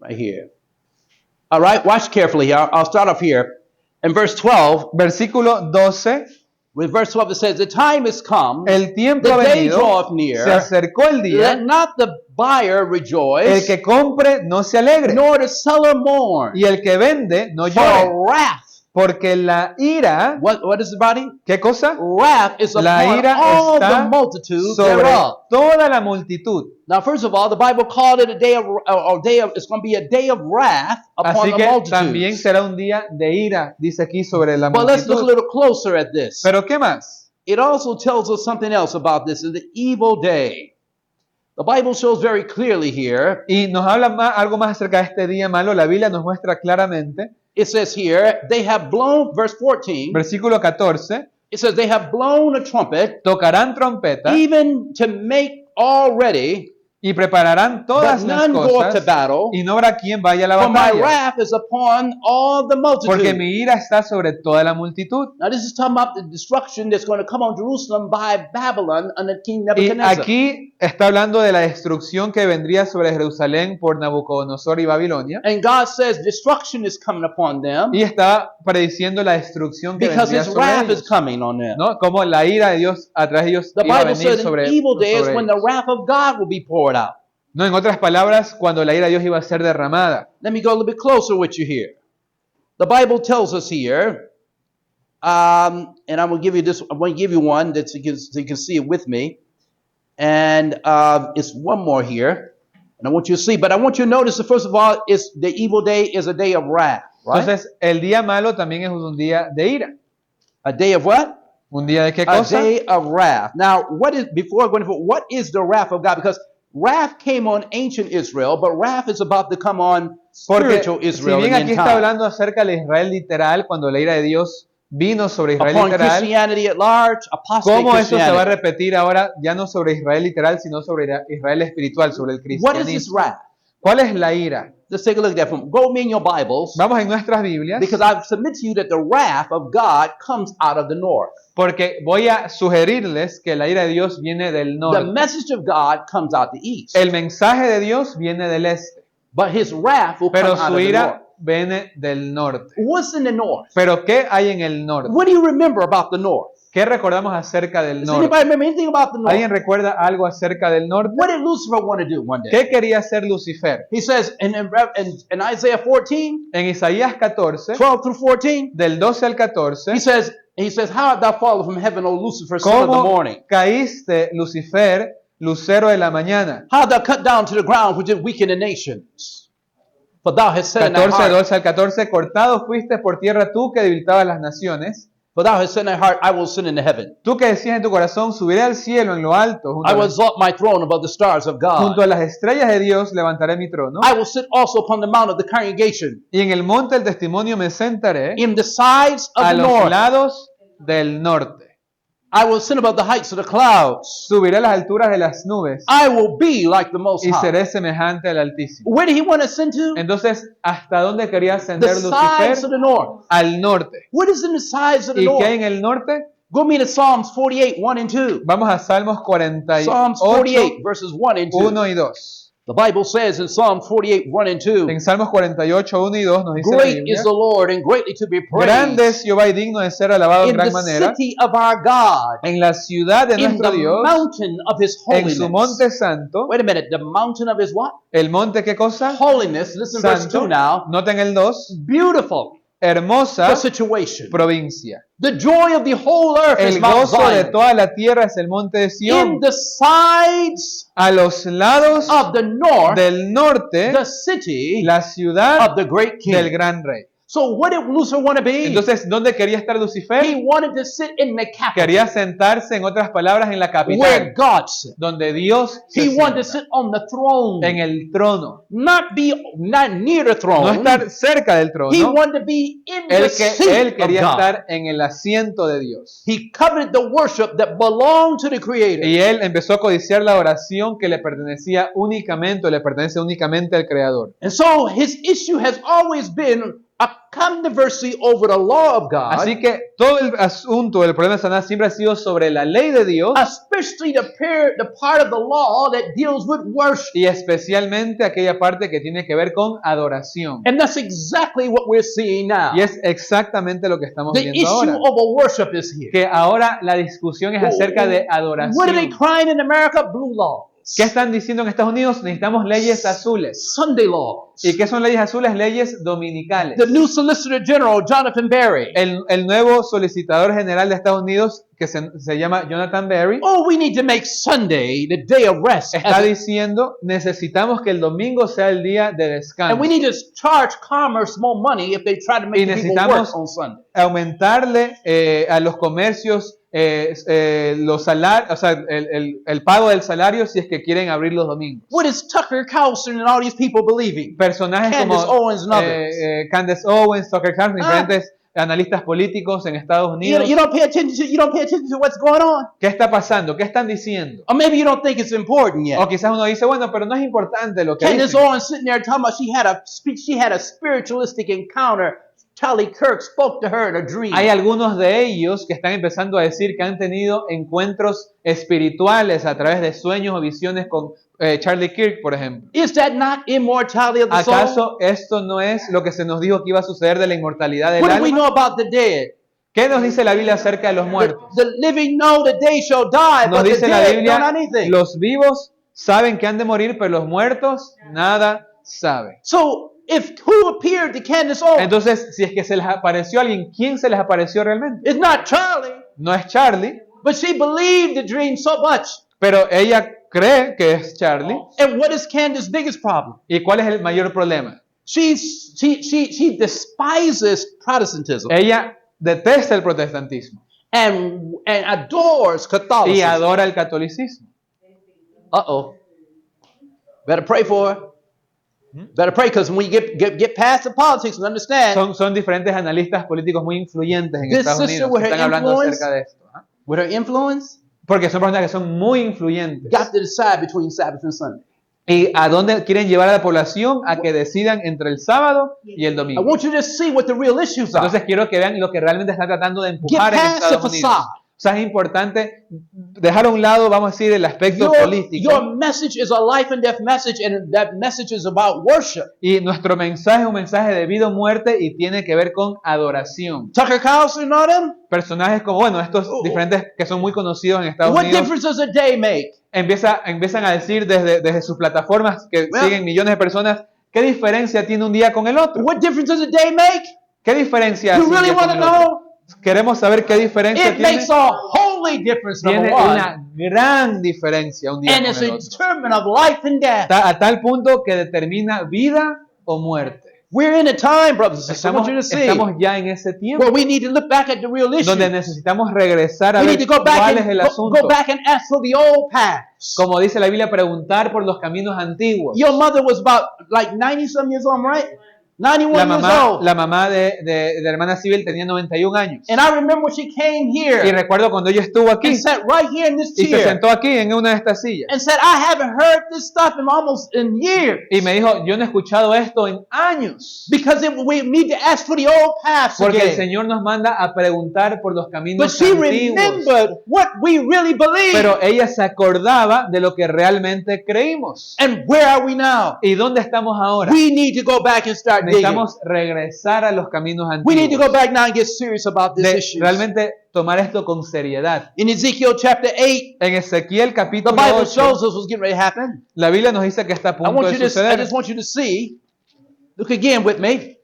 right here. All right, watch carefully here. I'll start off here. In verse 12, Versículo 12. with verse 12 it says, the time is come, El tiempo the ha day venido, draweth near, se acercó el let día, not the buyer el rejoice, que compre no se alegre, nor the seller mourn, y el que vende no for llore, wrath, porque la ira, what is the body? ¿qué cosa? Wrath is La upon ira all the está multitude sobre thereof. toda la multitud. Now, first of all, the Bible called it a day of, it's going to be a day of wrath upon Así the que también multitudes. será un día de ira, dice aquí sobre la But let's look a multitud. little closer at this. Pero ¿qué más? It also tells us something else about this in the evil day. The Bible shows very clearly here. Y nos habla algo más acerca de este día malo. La Biblia nos muestra claramente. It says here, they have blown, verse 14, Versículo 14. it says, they have blown a trumpet, Tocarán trompeta even to make all ready, y prepararán todas but las none go up to cosas battle. y no habrá quien vaya a la For my batalla. wrath is upon all the Porque multitude. mi ira está sobre toda la multitud. Now this is talking about the destruction that's going to come on Jerusalem by Babylon under King Y Nebuchadnezzar. aquí está hablando de la destrucción que vendría sobre Jerusalén por Nabucodonosor y Babilonia. And God says destruction is coming upon them Y está prediciendo la destrucción que because vendría His sobre wrath is ellos. coming on them. ¿No? Como la ira de Dios a través de ellos The iba a Bible venir said sobre, in evil days sobre when the ellos. wrath of God will be poured out. No, en otras palabras, cuando la ira de Dios iba a ser derramada. Let me go a little bit closer with you here. The Bible tells us here, and I'm going to give you this. I'm going to give you one that so you can see it with me, and it's one more here, and I want you to see. But I want you to notice that first of all, is the evil day is a day of wrath, right? Entonces, el día malo también es un día de ira. A day of what? ¿Un día de qué A cosa? day of wrath. Now, before going forward, what is the wrath of God? Because wrath came on ancient Israel, but wrath is about to come on Porque spiritual si Israel bien in aquí the end está time. hablando acerca de Israel literal, cuando la ira de Dios vino sobre Israel Upon literal, Christianity at large, apostate ¿cómo eso se va a Christianity. repetir ahora ya no sobre Israel literal, sino sobre Israel espiritual, sobre el What is this cristianismo? wrath? ¿Cuál es la ira? Let's take a look at that. Go me in your Bibles, Vamos en nuestras Biblias, because I submit to you that the wrath of God comes out of the north. porque voy a sugerirles que la ira de Dios viene del The norte. message of God comes out the east, El mensaje de Dios viene del este, but His wrath will come pero out of su the north. ira viene del norte. What's in the north? ¿Pero qué hay en el norte? What do you remember about the north? ¿Qué recordamos acerca del Does norte? anybody remember anything about the north? ¿Alguien recuerda algo acerca del norte? What did Lucifer want to do one day? ¿Qué quería hacer Lucifer? He says in Isaiah 14, En Isaías 14, 12 through 14, del 12 al 14, he says, how art thou fallen from heaven, O Lucifer, son of the ¿cómo morning? caíste, Lucifer, lucero de la mañana? How art thou cut down to the ground, which did weaken the nations? For thou hast said in thy 14, heart, 12 al 14, cortado fuiste por tierra tú que debilitabas las naciones. for thou hast said in thy heart, I will ascend into heaven. Tú que decías en tu corazón, subiré al cielo en lo alto, I will exalt my throne above the stars of God. junto a las estrellas de Dios levantaré mi trono. I will sit also upon the mount of the congregation, Y en el monte del testimonio me sentaré in the sides of a the los north. lados del norte. I will ascend above the heights of the clouds. Subiré a las alturas de las nubes I will be like the Most y High. seré semejante al Altísimo. Where did he want to ascend to? Entonces, ¿hasta dónde quería The ascender sides of Lucifer? the north. Al norte. What is in the sides of the ¿Y qué hay north? en el norte? Go me to Psalms 48, 1 and 2. Vamos a Salmos Psalms 48, 48, verses 1 and 2. 1 y 2. The Bible says in Psalms 48, 1 and 2, En Salmos 48, 1 y 2 nos dice la great Biblia, is the Lord and greatly to be grande praised es Jehová y digno de ser alabado en in gran the manera, city of our God, en la ciudad de in nuestro the Dios, mountain of his en su holiness. monte santo. Wait a minute, the mountain of his what? ¿El monte qué cosa? Holiness. Listen to verse 2 Santo. now. Noten el 2. Beautiful Hermosa the situation. provincia. The joy of the whole earth is El Mount gozo de Zion. toda la tierra es el monte de In Sión. the sides A los lados of the north, del norte, the city la ciudad of the great del king. gran rey. So what did Lucifer want to be? Entonces, ¿dónde quería estar He Lucifer? wanted to sit in the capital Quería sentarse, en otras palabras, en la where capital, God sits. donde Dios se He wanted to sienta, sit on the throne, en el trono. not near the No throne. estar cerca del He trono, wanted to be in the él seat quería of God. estar en el asiento de Dios. He coveted the worship that belonged to the Creator. Y él empezó a codiciar la oración que le pertenecía únicamente, o le pertenece únicamente al Creador. And so his issue has always been, a controversy over the law of God, Así que todo el asunto del problema de Satanás siempre ha sido sobre la ley de Dios especially the part of the law that deals with worship. y especialmente aquella parte que tiene que ver con adoración. And that's exactly what we're seeing now. Y es exactamente lo que estamos The viendo issue ahora. of a worship is here. Que ahora la discusión es acerca de What are they adoración. crying in America? Blue laws. ¿Qué están diciendo en Estados Unidos? Necesitamos leyes azules. Sunday laws. ¿Y qué son leyes azules? Leyes dominicales. The new Solicitor General, Jonathan Berry. El nuevo solicitador general de Estados Unidos, que se llama Jonathan Berry, Oh, we need to make Sunday the day of rest. está diciendo, necesitamos que el domingo sea el día de descanso. And we need to charge commerce more money if they try to make Y the people necesitamos work on Sunday. aumentarle a los comercios los salarios, o sea, el pago del salario si es que quieren abrir los domingos. What is Tucker Carlson and all these people believing? Personajes Candace como Owens and others. Candace Owens, Tucker Carlson, diferentes analistas políticos en Estados Unidos. You don't pay attention to what's going on. ¿Qué está pasando? ¿Qué están diciendo? Or maybe you don't think it's important yet. O quizás uno dice, bueno, pero no es importante lo que Candace dicen. Owens sitting there talking about she had a spiritualistic encounter. Charlie Kirk spoke to her in a dream. Hay algunos de ellos que están empezando a decir que han tenido encuentros espirituales a través de sueños o visiones con Charlie Kirk, por ejemplo. Is that not immortality of the soul? ¿Acaso esto no es lo que se nos dijo que iba a suceder de la inmortalidad del What do we alma? know about the dead? ¿Qué nos dice la Biblia acerca de los The, muertos? the living know that they shall die, Nos but the dice la dead Biblia, don't know anything. los vivos saben que han de morir, pero los muertos nada saben. So, who appeared to Candace Owens? Entonces, si es que se les apareció alguien, ¿quién se les apareció realmente? It's not Charlie, No es Charlie, but she believed the dream so much. pero ella cree que es Charlie. And what is Candace's biggest problem? ¿Y cuál es el mayor problema? She despises Protestantism Ella detesta el protestantismo and adores y Catholicism. adora el catolicismo. Uh-oh. Better pray for her. Better pray, because when you get past the politics and understand, Son diferentes analistas políticos muy influyentes en This Estados sister Unidos with que her están hablando influence- acerca de esto. ¿Ah? with her influence, Porque son personas que son muy influyentes. got to decide between Sabbath and Sunday. ¿Y a dónde quieren llevar a la población? A que decidan entre el sábado y el I domingo. want you to see what the real issues are. Entonces quiero que vean lo que realmente está tratando de Get empujar en past the Estados Unidos. facade. O sea, es importante dejar a un lado, vamos a decir, el aspecto político. Your message is a life and death message, and that message is about worship. Y nuestro mensaje es un mensaje de vida o muerte y tiene que ver con adoración. Tucker Carlson and all them, Personajes como, bueno, estos diferentes que son muy conocidos en Estados what Unidos, difference does a day make? empiezan a decir desde sus plataformas que Well- siguen millones de personas, ¿qué diferencia tiene un día con el otro? What difference does a day make? ¿Qué diferencia hace You un really día con want to el otro? know? Queremos saber qué diferencia It tiene. makes a holy difference, Tiene number one. una gran diferencia un día And con it's el a otro. determinant of life and death. A tal punto que determina vida o muerte. We're in a time, brothers and sisters, I want you to see, Estamos ya en ese tiempo where we need to look back at the real issue. donde necesitamos regresar a We ver need to go back cuál es el and asunto. go back and ask for the old paths. Como dice la Biblia, preguntar por los caminos antiguos. Your mother was about like 90-some years old, right? 91 years old. La mamá de la hermana Civil tenía 91 años. And I remember when she came Y here recuerdo cuando ella estuvo aquí and sat right here in this y se chair sentó aquí en una de estas sillas. and said, I haven't heard this stuff in almost in years. Y me dijo, yo no he escuchado esto en años. Because we need to ask for the old paths Porque el again. Señor nos manda a preguntar por los But caminos she antiguos. remembered what we really believe. Pero ella se acordaba de lo que realmente creímos. And where are we now? ¿Y dónde estamos ahora? We need to go back and start digging. Necesitamos regresar a los caminos We need to go antiguos. back now and get serious about this De issue. realmente tomar esto con seriedad. In Ezekiel chapter 8, En Ezequiel the capítulo Bible 8, shows us what's getting ready to happen. la Biblia nos dice que está a I punto de I suceder. just want you to see. Look again with me.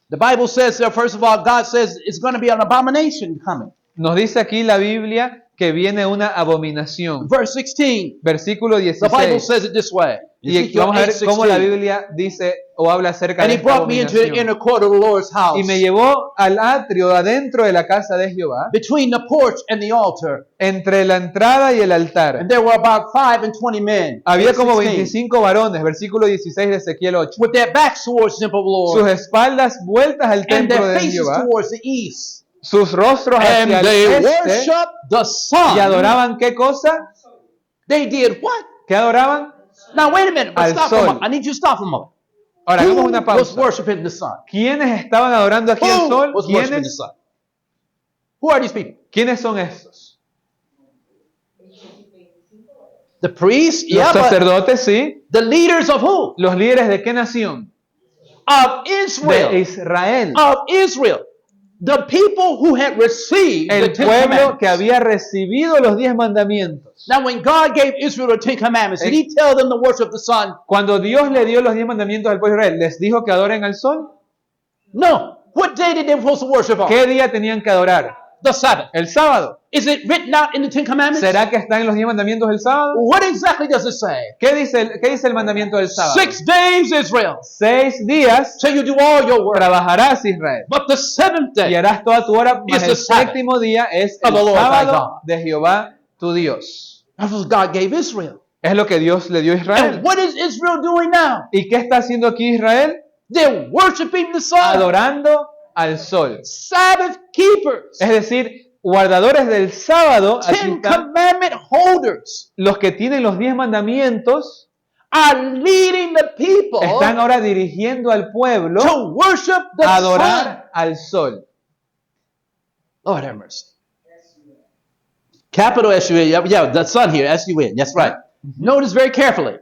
The Bible says there, first of all, God says it's going to be an abomination coming. Nos dice aquí la Biblia que viene una abominación. Verse 16, Versículo the Bible 16. says it this way. Y Ezekiel vamos a ver 8, cómo la 16. Biblia dice o habla acerca And de he esta brought me into the abominación. inner court of the Lord's house, Y me llevó al atrio adentro de la casa de Jehová, between the porch and the altar. entre la entrada y el altar. And there were about 5 and 20 men. Había Verse como 16, 25 varones, versículo 16 de Ezequiel 8. with their backs towards the temple of the Sus Lord, espaldas vueltas al and templo their de faces Jehová, towards the east. sus rostros And hacia el they este, worshiped the sun. y adoraban ¿qué cosa? They did what? ¿Qué adoraban? Now wait a minute, but Al stop for a sol. moment. I need you to stop for a moment. Ahora, hagamos una Who was pausa. worshiping the sun? ¿Quiénes estaban adorando aquí el Who sol? was worshiping the ¿Quiénes? sun? Who are these people? ¿Quiénes son estos? The priests? Los Yeah, but sacerdotes, sí. the leaders of who? ¿Los líderes de qué nación? Of De Israel. Israel. Of Israel. The people who had received the El Ten pueblo Commandments. que había recibido los 10 mandamientos. Now, when God gave Israel the Ten Commandments, did He tell them to worship the sun? Cuando Dios le dio los 10 mandamientos al pueblo de Israel, ¿les dijo que adoren al sol? No. What day did they supposed to worship on? ¿Qué día tenían que adorar? The Sabbath. El sábado. Is it written out in the Ten Commandments? ¿Será que está en los 10 mandamientos del sábado? What exactly does it say? ¿Qué dice el mandamiento del sábado? 6 days, Israel. 6 días So you do all your work. trabajarás, Israel, But the seventh y day harás toda tu hora, mas It's the el Sabbath séptimo día es of el the Lord thy sábado God. de Jehová tu Dios. That's what God gave Israel. Es lo que Dios le dio a Israel. And what is Israel doing now? ¿Y qué está haciendo aquí Israel? They're worshiping the sun. Adorando al sol. Sabbath keepers. Es decir, guardadores del sábado, aquí Ten están, Commandment holders los que tienen los 10 mandamientos, are leading the people están ahora dirigiendo al pueblo to worship the a sun. adorar al sol. Lord have mercy. Capital S-U-N. Yeah, the sun here, S-U-N. That's right. Notice very carefully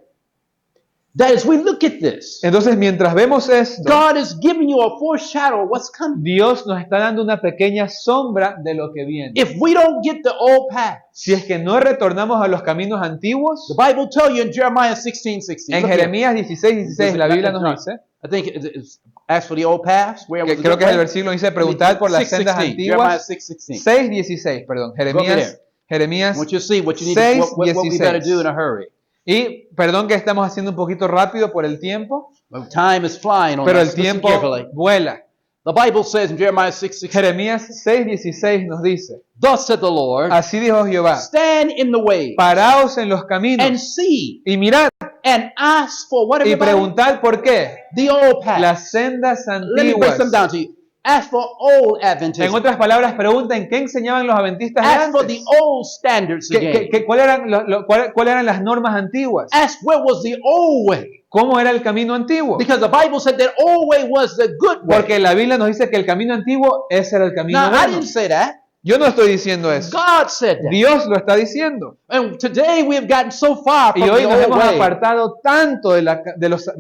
that as we look at this, Entonces, mientras vemos esto, God is giving you a foreshadow of what's coming. Dios nos está dando una pequeña sombra de lo que viene. If we don't get the old path, Si es que no retornamos a los caminos antiguos, the Bible tells you in Jeremiah 16:16. en look here. Jeremías 16:16 la Biblia nos dice, I think it's asked for the old paths. Where was que the creo good que es el way? versículo dice, preguntad por las sendas 6:16, Jeremiah antiguas. 6:16. 6:16, perdón, there. Jeremías I want you to see what you need to, what we better 6:16. do in a hurry. Y perdón que estamos haciendo un poquito rápido por el tiempo, But time is flying on pero us. el Listen tiempo carefully. vuela. The Bible says in Jeremiah 6:16, Jeremías 6:16 nos dice, thus said the Lord, así dijo Jehová, stand in the way paraos en los and caminos see y mirad and ask for what y everybody? preguntad por qué The old path. las sendas Let me break antiguas. them down to you. Ask for old En Adventism. otras palabras, pregunten qué enseñaban los adventistas de Ask for the antes. old standards again. ¿Cuáles eran las normas antiguas? Ask what was the old way. ¿Cómo era el camino antiguo? Because the Bible said that old way was the good way. Porque la Biblia nos dice que el camino antiguo, ese era el camino Now, I bueno. didn't say that. Yo no estoy diciendo eso. God said that. Dios lo está diciendo. And today we have gotten so far Y from hoy the nos old hemos way. apartado tanto de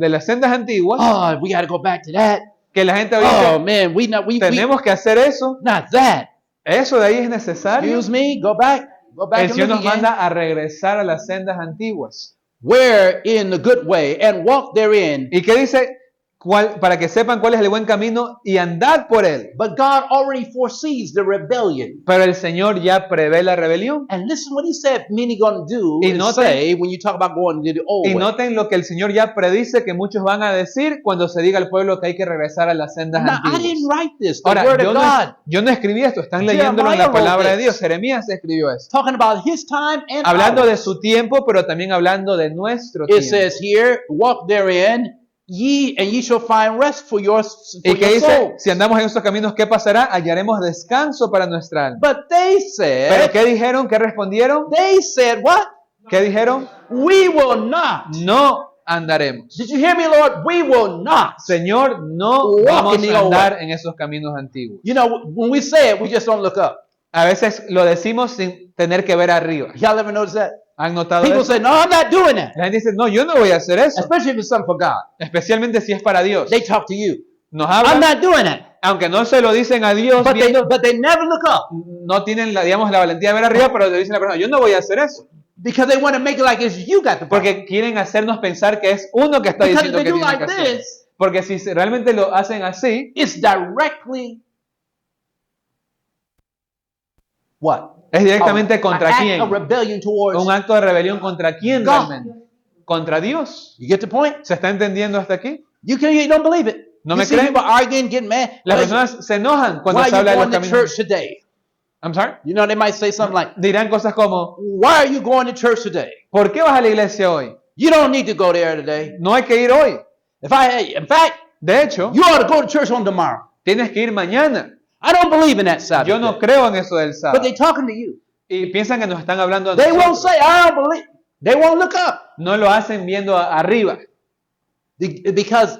las sendas antiguas Oh, we got to go back to that. que la gente hoy Oh dice, man, we tenemos que hacer eso. not that. Eso de ahí es necesario. Excuse me, go back El and Señor look nos again. manda a regresar a las sendas antiguas. Where in the good way and walk therein. ¿Y qué dice? Para que sepan cuál es el buen camino y andad por él. But God already foresees the rebellion. Pero el Señor ya prevé la rebelión. And listen what he said many going to do Y and noten- say when you talk about going to the old Y way. noten lo que el Señor ya predice que muchos van a decir cuando se diga al pueblo que hay que regresar a las sendas Now, I didn't antiguas. write this. The Ahora, word yo of no, God yo no escribí esto, están Jeremiah leyéndolo en la wrote palabra de this. Dios. Jeremías escribió esto. talking about his time and Hablando de ours. su tiempo, pero también hablando de nuestro It tiempo. says here, walk therein, ye shall find rest for your Y que dice, soul. si andamos en esos caminos, ¿qué pasará? Hallaremos descanso para nuestra alma. But they ¿Pero said, qué dijeron? ¿Qué respondieron? they said what? ¿Qué dijeron? We will not. No andaremos. Did you hear me, Lord? We will not. Señor, no Walk vamos in the a old andar en esos caminos antiguos. You know, when we say it, we just don't look up. A veces lo decimos sin tener que ver arriba. Y'all ever notice that? ¿Han notado People eso? say, no, I'm not doing that. La gente dice, no, yo no voy a hacer eso. Especially if it's something for God. Especialmente si es para Dios. They talk to you. Nos I'm hablan, not doing that. aunque no se lo dicen a Dios, But viendo, they never look up no tienen la, digamos, la valentía de ver arriba, pero le dicen a la persona, yo no voy a hacer eso. because they want to make it like it's you got the power. Porque quieren hacernos pensar que es uno que está Because if diciendo they que do tiene que like hacer. this, Porque si realmente lo hacen así, it's directly what? es directamente contra An act quién. of rebellion towards. Un acto de rebelión contra quién God. realmente. Contra Dios. You get the point? ¿Se está entendiendo hasta aquí? You don't believe it. ¿No You me see creen? people arguing, getting mad. Las Why personas se enojan cuando are se you habla de los going to caminos. church today? I'm sorry. You know, they might say something like, Dirán cosas como, why are you going to church today? ¿por qué vas a la iglesia hoy? You don't need to go there today. No hay que ir hoy. In fact, De hecho, you ought to go to church on tomorrow. tienes que ir mañana. I don't believe in that Sabbath. Yo no day. creo en eso del But sábado. they're talking to you. Y piensan que nos están hablando a They won't nosotros. say, I don't believe. They won't look up. No lo hacen viendo arriba. Because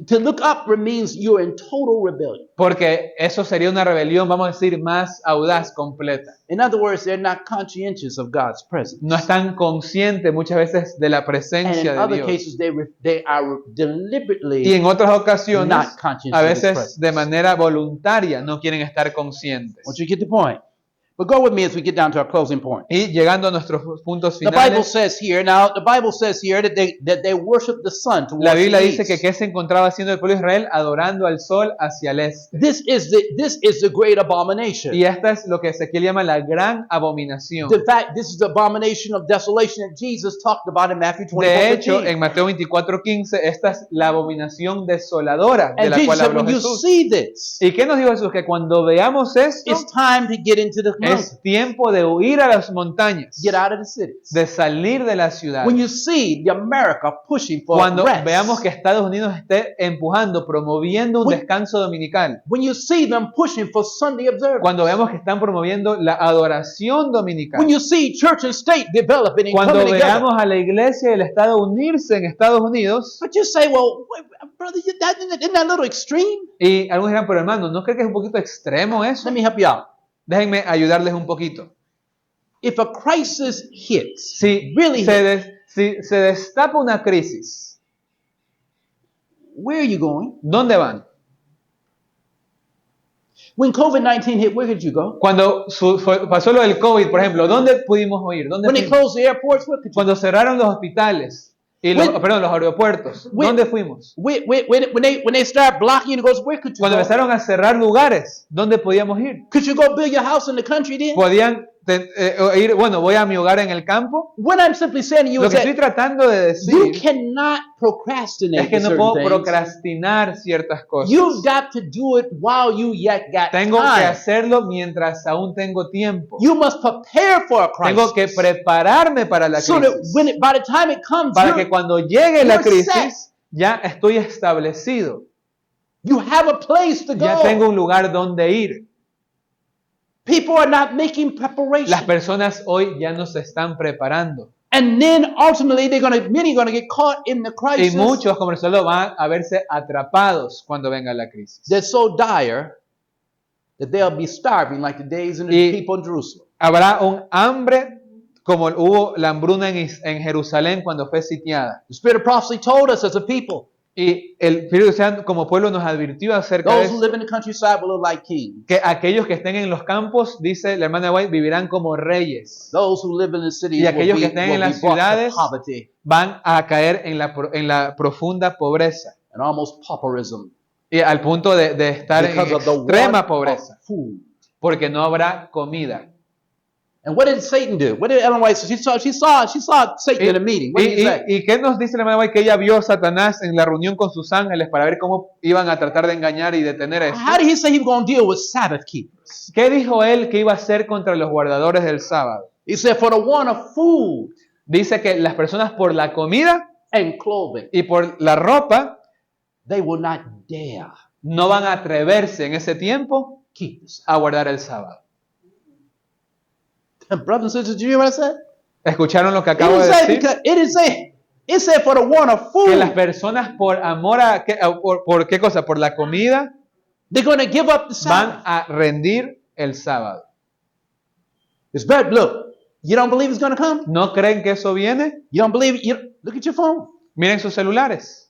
To look up means you're in total rebellion. Porque eso sería una rebelión, vamos a decir, más audaz, completa. In other words, they're not conscientious of God's presence. No están conscientes muchas veces de la And in presencia de other Dios. cases, they are Y deliberately en otras ocasiones, not conscious a of His veces presence. de manera voluntaria, no quieren estar I conscientes. want you to get the point. But go with me as we get down to our closing point. Y llegando a nuestros puntos The Bible finales, says here, that they worship the sun towards la Biblia the dice que east. ¿qué se encontraba haciendo el pueblo de Israel? Adorando al sol hacia el este. This is the great abomination. Y esta es lo que Ezequiel llama la gran abominación. In fact, this is the abomination of desolation that Jesus talked about in Matthew De hecho, 24:15. en Mateo 24:15, esta es la abominación desoladora de And la Jesus cual said, habló when you Jesús. see this, ¿Y qué nos dijo Jesús? Que cuando veamos esto, it's time to get into the mountains, es tiempo de huir a las montañas, get out of the cities. de salir de la ciudad. When you see the America pushing for Cuando rest, veamos que Estados Unidos esté empujando, promoviendo un When- descanso dominical, when you see them pushing for Sunday observance, cuando veamos que están promoviendo la adoración dominical, when you see church and state developing and cuando coming together. veamos a la iglesia y el Estado unirse en Estados Unidos, But you say, well, wait, brother, isn't that a little extreme? y algunos dirán, pero hermano, ¿no cree que es un poquito extremo eso? Let me help you out. Déjenme ayudarles un poquito. If a crisis hits, Si really si se destapa una crisis, where are you going? ¿dónde van? When COVID-19 hit, where did you go? Cuando pasó lo del COVID, por ejemplo, ¿dónde pudimos ir? ¿Dónde When they fuimos? closed the airports, where could you Cuando cerraron los hospitales y los, When- perdón, los aeropuertos, when- ¿dónde fuimos? when they start blocking you, where could you Cuando go? empezaron a cerrar lugares, ¿dónde podíamos ir? Could you go build your house in the country then? Podían ir, bueno, voy a mi hogar en el campo. What I'm simply saying to you Lo is que estoy that tratando de you decir cannot procrastinate es que with no certain puedo things. procrastinar ciertas cosas. You've got to do it while you yet got Tengo que time. hacerlo mientras aún tengo tiempo. You must prepare for a Tengo que crisis. prepararme para la So that crisis. by the time it comes, Para que cuando llegue la you're set. crisis, ya estoy establecido. you have a place to Ya go. tengo un lugar donde ir. People are not making preparation. Las personas hoy ya no se están preparando. And then ultimately many are gonna get caught in the Y crisis. muchos, como resultado, van a verse atrapados cuando venga la crisis. That's so dire that they'll be starving like the days in the Y- people in Jerusalem. Habrá un hambre como hubo la hambruna en Jerusalén cuando fue sitiada. The Spirit of prophecy told us as a people, Y el Espíritu Santo como pueblo nos advirtió acerca de those who eso, live in the countryside will live like kings. que aquellos que estén en los campos, dice la hermana White, vivirán como reyes. Those who live in the cities Y will aquellos be, que estén en will las be brought to ciudades, poverty Van a caer en la profunda pobreza. and almost pauperism Y al punto de estar en because of the extrema want pobreza. of food. Porque no habrá comida. And what did Satan do? What did Ellen White say? She saw Satan in a meeting. What did he say? ¿Y qué nos dice la hermana White? Que ella vio a Satanás en la reunión con sus ángeles para ver cómo iban a tratar de engañar y detener esto. How did he say he was going to deal with Sabbath keepers? ¿Qué dijo él que iba a hacer contra los guardadores del sábado? He said, for the want of food Dice que las personas por la comida and clothing, y por la ropa they will not dare no van a atreverse en ese tiempo keep this. a guardar el sábado. Brothers and sisters, did you hear what I said? ¿Escucharon lo que It acabo de didn't say decir? because it didn't say. It said for the want of Que las food, personas por amor ¿por qué cosa? Por la comida they're going to give up the van Sabbath. a rendir el sábado. It's bad. Look, you don't believe it's going to come? ¿No creen que eso viene? You don't believe it? Look at your phone. Miren sus celulares.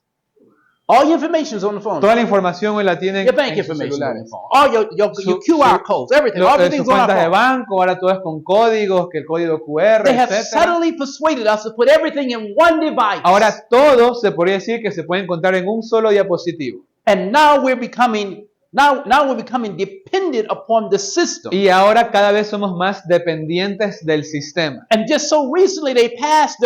All your information is on the phone. Toda la información hoy la tienen Your bank en sus information is on the celulares. phone. All your Su- QR su- codes, everything. Sus Everything's on our cuentas de phone. banco, ahora todo es con códigos, que el código QR, They have etc. subtly persuaded us to put everything in one device. Ahora todo se podría decir que se puede encontrar en un solo diapositivo. And now we're becoming dependent upon the system. Y ahora cada vez somos más dependientes del sistema. And just so recently they passed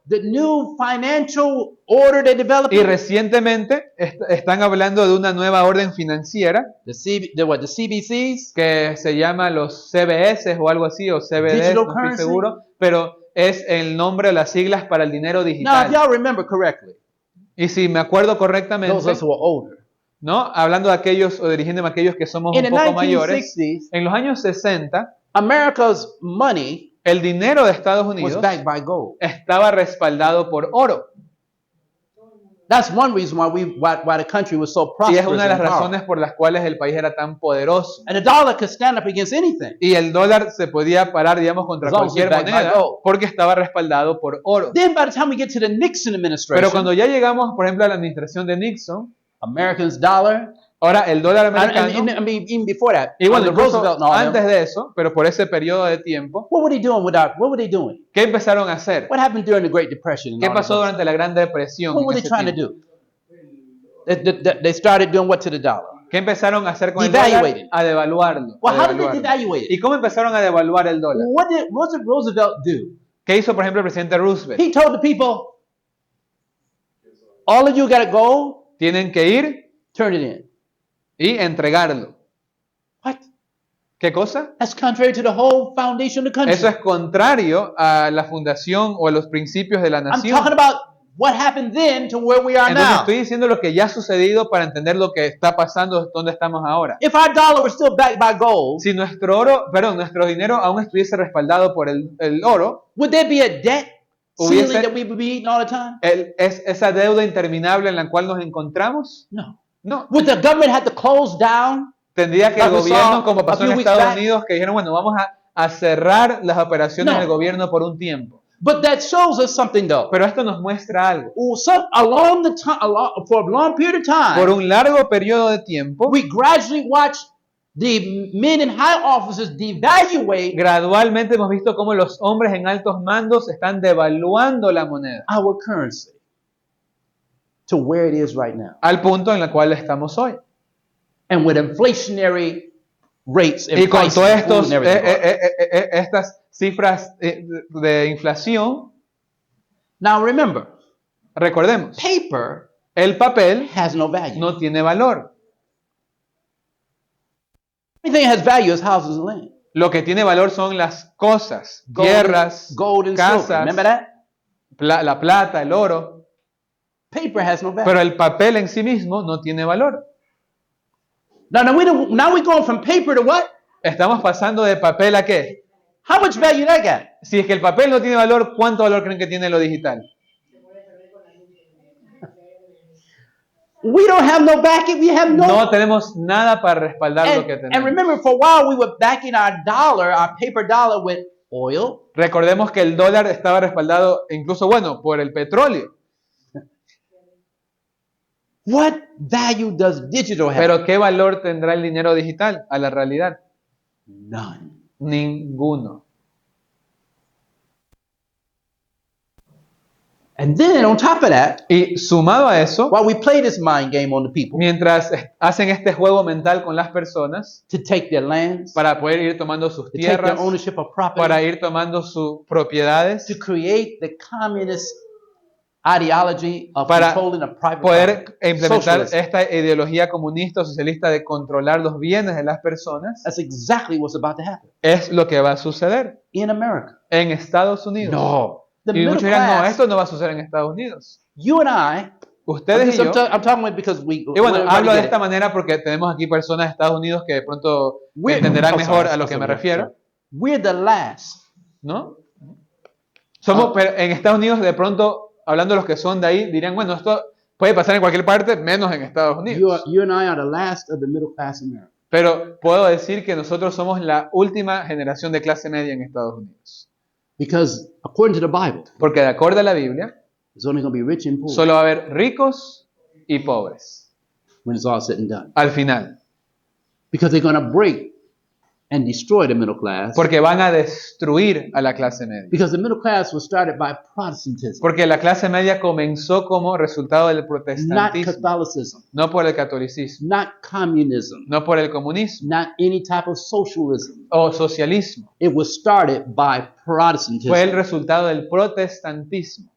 the new financial order they developed. Y recientemente están hablando de una nueva orden financiera The CBCs? que se llama los CBS o algo así, o CBD, Digital no estoy currency. seguro, pero es el nombre de las siglas para el dinero Now, if digital. y'all remember correctly, Y si me acuerdo those correctamente, of us who are older, ¿no? Hablando de aquellos o dirigiéndome a aquellos que somos in un the poco mayores, 1960s, en los años 60, America's money el dinero de Estados was Unidos backed by gold. estaba respaldado por oro. That's one reason why the country was so Y es prosperous una de las and powerful. razones por las cuales el país era tan poderoso. And the dollar could stand up against anything. Y el dólar se podía parar, digamos, contra As long as cualquier it's backed by moneda gold. porque estaba respaldado por oro. Then by the time we get to the Nixon Pero administration, cuando ya llegamos, por ejemplo, a la administración de Nixon, Americans' dollar, ahora el dólar and americano, I mean even before that, y bueno, under incluso Roosevelt and all antes them, de eso, pero por ese periodo de tiempo, what were they doing? ¿qué empezaron a hacer? What happened during the Great Depression? And ¿Qué all pasó that? durante la Gran Depresión? What en were they ese trying to tiempo? do? They started doing what to the dollar? ¿Qué empezaron a hacer con el dólar? Devaluating. A devaluarlo. Well, a how did they devaluarlo. devaluate ¿Y it? cómo empezaron a devaluar el dólar? What did Roosevelt do? ¿Qué hizo, por ejemplo, el presidente Roosevelt? He told the people, all of you got gold, Tienen que ir turn it in. y entregarlo. What? ¿Qué cosa? That's contrary to the whole foundation of the country. Eso es contrario a la fundación o a los principios de la I'm nación. talking about what happened then to where we are Entonces now. estoy diciendo lo que ya ha sucedido para entender lo que está pasando, donde estamos ahora. If our dollar were still backed by gold, Si nuestro dinero aún estuviese respaldado por el oro, would there be a debt Hubiese- ceiling that we would be eating all the time? esa deuda interminable en la cual nos encontramos, No. no. Would the government have to close down? Tendría que el Like we gobierno, saw como a pasó few en weeks Estados back. Unidos, que dijeron, bueno, vamos a cerrar las operaciones No. del gobierno por un tiempo. But that shows us something though. Pero esto nos muestra algo. For a long period of time, Por un largo periodo de tiempo, we gradually watch the men in high offices devaluate gradualmente hemos visto cómo los hombres en altos mandos están devaluando la moneda our currency to where it is right now. al punto en el cual estamos hoy. And with inflationary rates and Y con prices todas of food and everything. estas cifras de inflación, Now remember, recordemos, paper el papel has no value. no tiene valor. The only thing that has value is houses and land. Lo que tiene valor son las cosas, Gold, tierras, gold and silver. casas, Remember that? la plata, el oro. Paper has no value. Pero el papel en sí mismo no tiene valor. Now we're going from paper to what? Estamos pasando de papel a qué. How much value that got? Si es que el papel no tiene valor, ¿cuánto valor creen que tiene lo digital? We don't have no backing. We have no. No tenemos nada para respaldar lo que And tenemos. remember, for a while we were backing our dollar, our paper dollar, with oil. Recordemos que el dólar estaba respaldado incluso, bueno, por el petróleo. What value does digital have? Pero ¿qué valor tendrá el dinero digital a la realidad? None. Ninguno. And then on top of that, Y sumado a eso, while we play this mind game on the people mientras hacen este juego mental con las personas to take their lands, para poder ir tomando sus to take their tierras, ownership of property, para ir tomando sus propiedades, to create the communist ideology of para controlling a private poder property, implementar socialism. esta ideología comunista o socialista de controlar los bienes de las personas, That's exactly what's about to happen es lo que va a suceder in America. en Estados Unidos. No. The Y middle muchos dirán, no, class, esto no va a suceder en Estados Unidos. you and I, Ustedes y yo, I'm talking about because we. y bueno, everybody hablo de get esta it. manera porque tenemos aquí personas de Estados Unidos que de pronto We're- entenderán oh, mejor sorry, a lo que me sorry, refiero, sorry. We're the last. ¿no? Pero en Estados Unidos, de pronto, hablando de los que son de ahí, dirían, bueno, esto puede pasar en cualquier parte, menos en Estados Unidos. You and I are the last of the middle class America. Pero puedo decir que nosotros somos la última generación de clase media en Estados Unidos. Because according to the Bible, Porque de acuerdo a la Biblia, there's only going to be rich and poor solo va a haber ricos y pobres when it's all said and done. al final. Because they're going to break and destroy the middle class. Porque van a destruir a la clase media. Because the middle class was started by Protestantism, Porque la clase media comenzó como resultado del not protestantismo, Catholicism, no por el catolicismo, not communism, no por el comunismo not any type of socialism. o socialismo. It was started by Protestantism. Fue el resultado del protestantismo.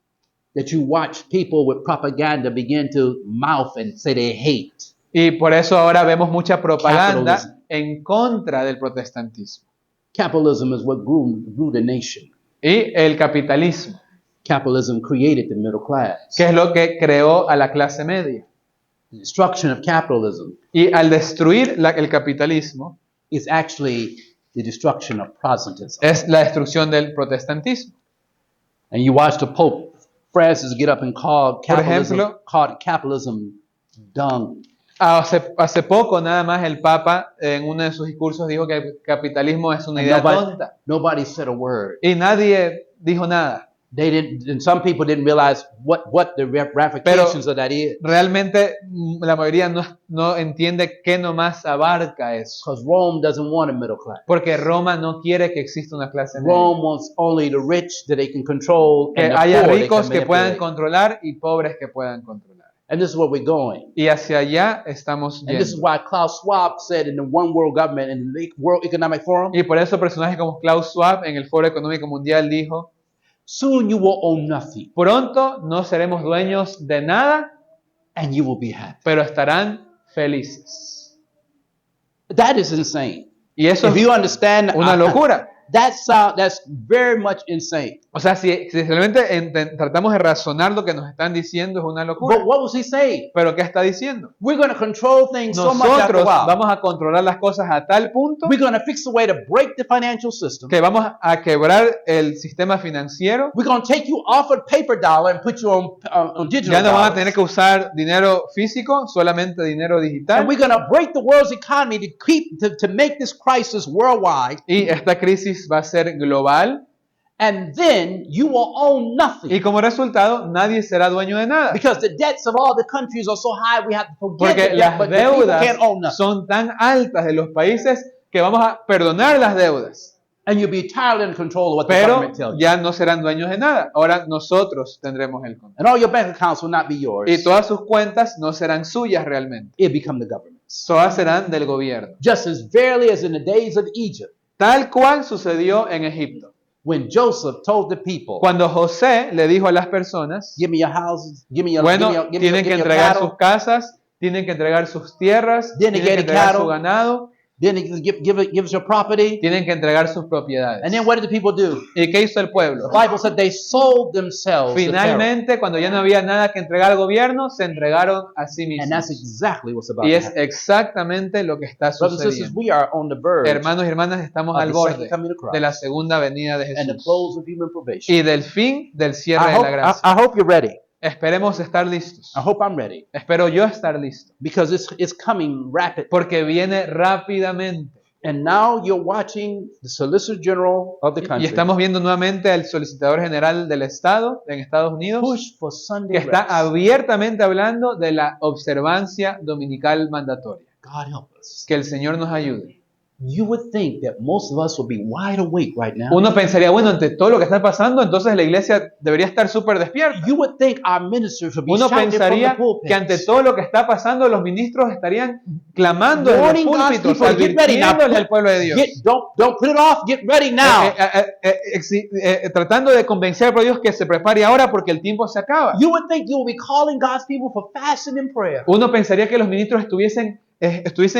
That you watch people with propaganda begin to mouth and say they hate. Y por eso ahora vemos mucha propaganda Capitalism. en contra del protestantismo. Capitalism is what grew the nation. Y el capitalismo, Capitalism created the middle class. que es lo que creó a la clase media. The destruction of capitalism Y al destruir el capitalismo, is actually the destruction of Protestantism. es la destrucción del protestantismo. And you watch the Pope Francis get up and call ejemplo, capitalism dung. hace poco nada más el Papa en uno de sus discursos dijo que el capitalismo es una And idea tonta nobody said a word. y nadie dijo nada. They didn't, and some people didn't realize what the ramifications of that is. Realmente la mayoría no entiende qué nomás abarca eso. Because Rome doesn't want a middle class. Porque Roma no quiere que exista una clase media. Rome wants only the rich that they can control Que and the haya poor they ricos can que puedan manipulate. controlar y pobres que puedan controlar. And this is where we're going. Y hacia allá estamos And this is yendo. why Klaus Schwab said in the One World Government in the World Economic Forum, Y por eso personajes como Klaus Schwab en el Foro Económico Mundial dijo, soon you will own nothing pronto no seremos dueños de nada, and you will be happy. pero estarán felices. That is insane. Y eso If es you understand, una locura. that's very much insane. O sea, si realmente tratamos de razonar lo que nos están diciendo, es una locura. But what was he saying? Pero ¿qué está diciendo? We're going to control things so much after a Nosotros while. vamos a controlar las cosas a tal punto We're going to fix a way to break the financial system. que vamos a quebrar el sistema financiero. We're going to take you off a paper dollar and put you on digital Ya no van a dollars. tener que usar dinero físico, solamente dinero digital. And we're going to break the world's economy to make this crisis worldwide. Y esta crisis va a ser global. And then you will own nothing. Y como resultado, nadie será dueño de nada. Because the debts of all the countries are so high, we have to forget Porque the debt, las but the people deudas can't own nothing. son tan altas de los países que vamos a perdonar las deudas. And you'll be entirely in control of what the Pero government tells you. ya no serán dueños de nada. Ahora nosotros tendremos el control. And all your bank accounts will not be yours. Y todas sus cuentas no serán suyas realmente. It become the government's. Todas serán del gobierno. Just as verily as in the days of Egypt, Tal cual sucedió en Egipto. when Joseph told the people, Cuando José le dijo a las personas, give me your houses, give me your, bueno, give me your, tienen que give me your entregar cattle, sus casas, tienen que entregar sus tierras, tienen que Dedicated entregar su cattle. ganado, then give us your property. tienen que entregar sus propiedades. And then what did the people do? ¿Y qué hizo el pueblo? The Bible said they sold themselves to Pharaoh. Finalmente, cuando ya no había nada que entregar al gobierno, se entregaron a sí And that's mismos. exactly what's about Y to es happen. exactamente lo que está Brothers and sisters, sucediendo. we are on the verge Hermanos y hermanas, estamos of al the borde second coming of de la Christ segunda venida de and the Jesús close of human probation. y del fin del cierre I de hope, la gracia. I hope you're ready. Esperemos estar listos. I hope I'm ready Espero yo estar listo, because it's coming rapid. porque viene rápidamente. And now you're watching the Solicitor General of the Y country estamos viendo nuevamente al solicitador general del Estado en Estados Unidos, push for que Sunday está rest. abiertamente hablando de la observancia dominical mandatoria. God help us. Que el Señor nos ayude. You would think that most of us would be wide awake right now. Uno pensaría, bueno, ante todo lo que está pasando, entonces la iglesia debería estar súper despierta. You would think our ministers would be Uno shouting from the pensaría pulpits. que ante todo lo que está pasando, los ministros estarían clamando en los Warning God's púlpitos, people to get ready now. advirtiéndole al pueblo de Dios. Don't put it off. Get ready now. Tratando de convencer al pueblo de Dios que se prepare ahora porque el tiempo se acaba. You would think you will be calling God's people for fasting and prayer. Uno pensaría que los ministros estuviesen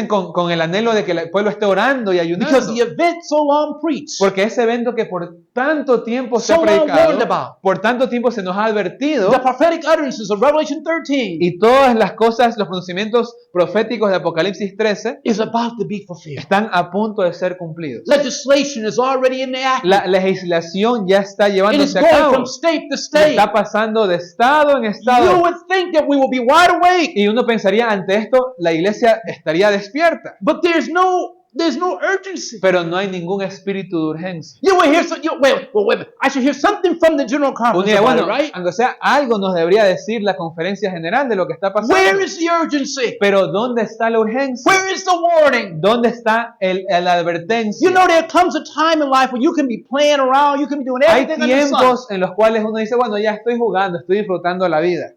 con el anhelo de que el pueblo esté orando y Because ayunando. the event so long preached, Porque ese evento que por tanto tiempo se so ha long warned predicado, about, por tanto tiempo se nos ha advertido, the prophetic utterances of Revelation 13 y todas las cosas, los pronunciamientos proféticos de Apocalipsis 13 is about to be fulfilled. están a punto de ser cumplidos. Legislation is already in the act. La legislación ya está It is llevándose a going cabo. from state to state. Está pasando de estado en You estado. would think that we will be wide awake, Y uno pensaría, ante esto, la iglesia estaría despierta. but there's no urgency. Pero no hay ningún espíritu de urgencia. You will hear wait a minute. I should hear something from the general Uno conference diría, about bueno, it, right? aunque sea algo nos debería decir la conferencia general de lo que está pasando. Where is the urgency? Pero ¿dónde está la urgencia? Where is the warning? ¿Dónde está la advertencia? You know, there comes a time in life when you can be playing around, you can be doing Hay everything under the sun. tiempos en los cuales uno dice, bueno, ya estoy jugando, estoy disfrutando la vida.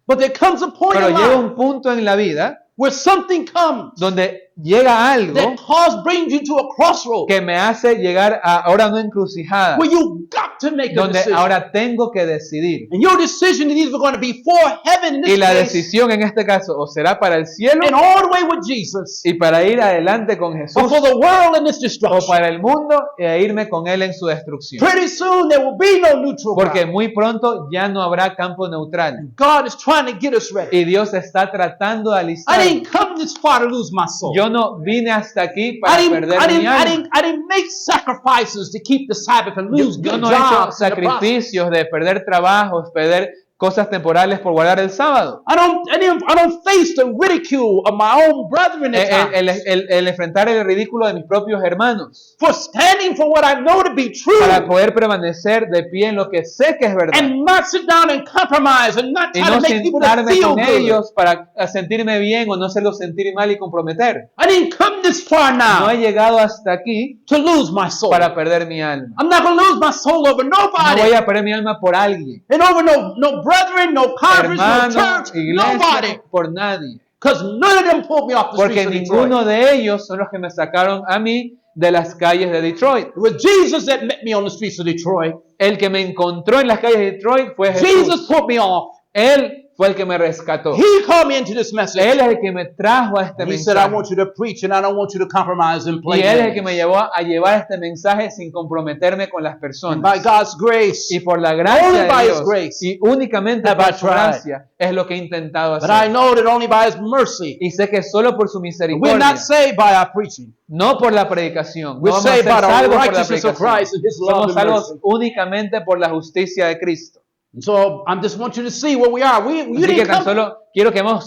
But there comes a point Pero in llega life un punto en la vida where something comes donde llega algo that brings you to a crossroad que me hace llegar a ahora una encrucijada, where you got to make a donde decision. ahora tengo que decidir. And your decision is either going to be for heaven in Y this la case decisión en este caso o será para el cielo and all the way with Jesus, y para ir adelante con or Jesús, for the world in its o destruction. para el mundo e irme con Él en su destrucción. Pretty soon there will be no neutral Porque ground. muy pronto ya no habrá campo neutral. God is trying to get us ready. Y Dios está tratando de I alistarnos. didn't come this far to lose my soul. Yo no vine hasta aquí para perder mi alma. I didn't make sacrifices to keep the Sabbath and lose Yo good no he hecho jobs. in the process. sacrificios de perder trabajos, perder cosas temporales por guardar el sábado. I don't face the ridicule of my own brethren at times. El enfrentar el ridículo de mis propios hermanos. For standing for what I know to be true. Para poder permanecer de pie en lo que sé que es verdad. And not sit down and compromise and not Y try no to make people to sentarme feel con good. ellos para sentirme bien o no hacerlos sentir mal y comprometer. I didn't come this far No he now llegado hasta aquí to lose my soul. para perder mi alma. I'm not going to lose my soul over No nobody. voy a perder mi alma por alguien. And over no brethren, no conference, no Hermano, church, nobody. iglesia, por nadie. Because none of them pulled me off the Porque streets of Detroit. ninguno de ellos son los que me sacaron a mí de las calles de Detroit. It was Jesus that met me on the streets of Detroit. El que me encontró en las calles de Detroit fue Jesus Jesús. pulled me off. Él fue el que me rescató. He called me into this message. Él es el que me trajo a este He said, I mensaje. want you to preach and I don't want you to compromise and Y play Él es el que me games. llevó a llevar este mensaje sin comprometerme con las And personas. by God's grace, Y por la gracia Only de by His Dios, grace y únicamente have I por su tried. gracia, es lo que he intentado but I hacer. know that only by His mercy. Y sé que solo por su We're misericordia, not saved by our preaching. no por la predicación, no We're vamos a saved ser by the salvos por la righteousness of predicación. Christ and His love Somos and salvos mercy. únicamente por la justicia de Cristo. And so I just want you to see where we are. You Así que didn't tan come. solo quiero que no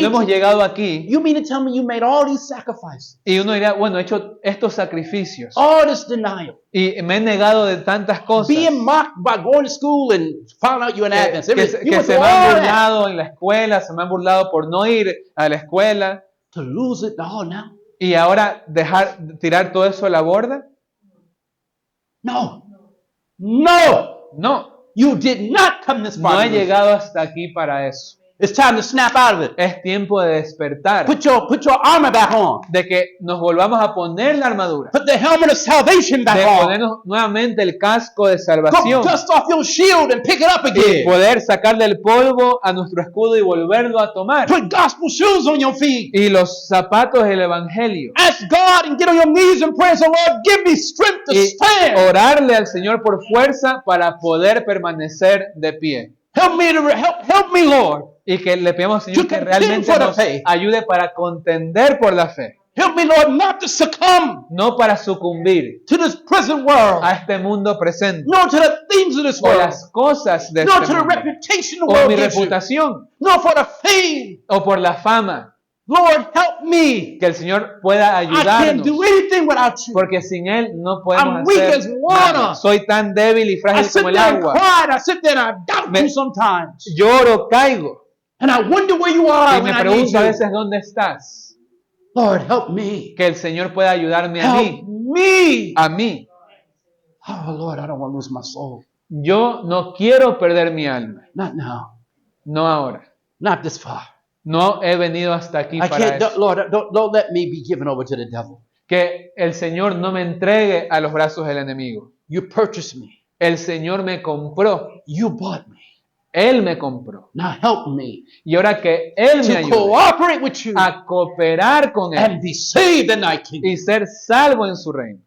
hemos llegado aquí You mean to tell me you made all these sacrifices, y uno dirá, bueno, he hecho estos sacrificios all this denial, y me he negado de tantas cosas being mocked by going to school and found out you're an Adventist. You que went se through me han all that burlado en la escuela, se me han burlado por no ir a la escuela to lose it all now? y ahora tirar todo eso a la borda. No. No. No, You did not come this far. no to he lose it. llegado hasta aquí para eso. It's time to snap out of it. Es tiempo de despertar, Put your armor back on. de que nos volvamos a poner la armadura, Put the helmet of salvation de back on. ponernos nuevamente el casco de Go salvación dust off your shield and pick it up y again. poder sacarle el polvo a nuestro escudo y volverlo a tomar. Put gospel shoes on your feet. Y los zapatos del evangelio. Ask God and get on your knees and pray. So Lord, give me strength to Y stand. orarle al Señor por fuerza para poder permanecer de pie. Help me, Lord. Y que le pedimos al Señor To que contend realmente for the nos faith. ayude para contender por la fe. Help me, Lord, not to succumb No para sucumbir to this present world, a este mundo presente. nor to the things of this O world, las cosas de nor este to the mundo. reputation the O world mi gives you, reputación. nor for the fame. O por la fama. Lord, help me. Que el Señor pueda I can't ayudarnos. do anything without you. Porque sin Él no podemos I'm weak hacer as water. nada. Soy tan débil y I frágil sit como el there and agua. cry. I sit there and I doubt Me- you sometimes. Lloro, caigo. And I wonder where you are Y when me I need pregunto a you. veces dónde estás. Lord, help me. Que el Señor pueda ayudarme a Help mí. me. A mí. Oh, Lord, I don't want to lose my soul. Yo no quiero perder mi alma. Not now. No ahora. Not this far. No he venido hasta aquí I para can't, eso. Lord, don't let me be given over to the devil. Que el Señor no me entregue a los brazos del enemigo. You purchased me. El Señor me compró. You bought me. Él me compró. Now help me Y ahora que Él me to ayude cooperate with you a cooperar con Él and be saved in thy kingdom. y ser salvo en su reino.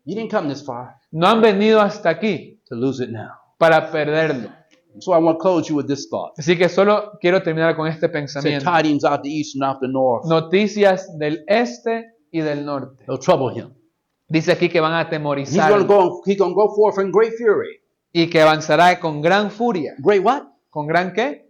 You didn't come this far No han venido hasta aquí to lose it now. para perderlo. So I want to close you with this thought. Así que solo quiero terminar con este Say pensamiento. tidings out the east and out the north. Noticias del este y del norte. They'll trouble him. Dice aquí que van a He's atemorizar going to go forth in great fury. y que avanzará con gran furia. Great what? ¿Con gran qué?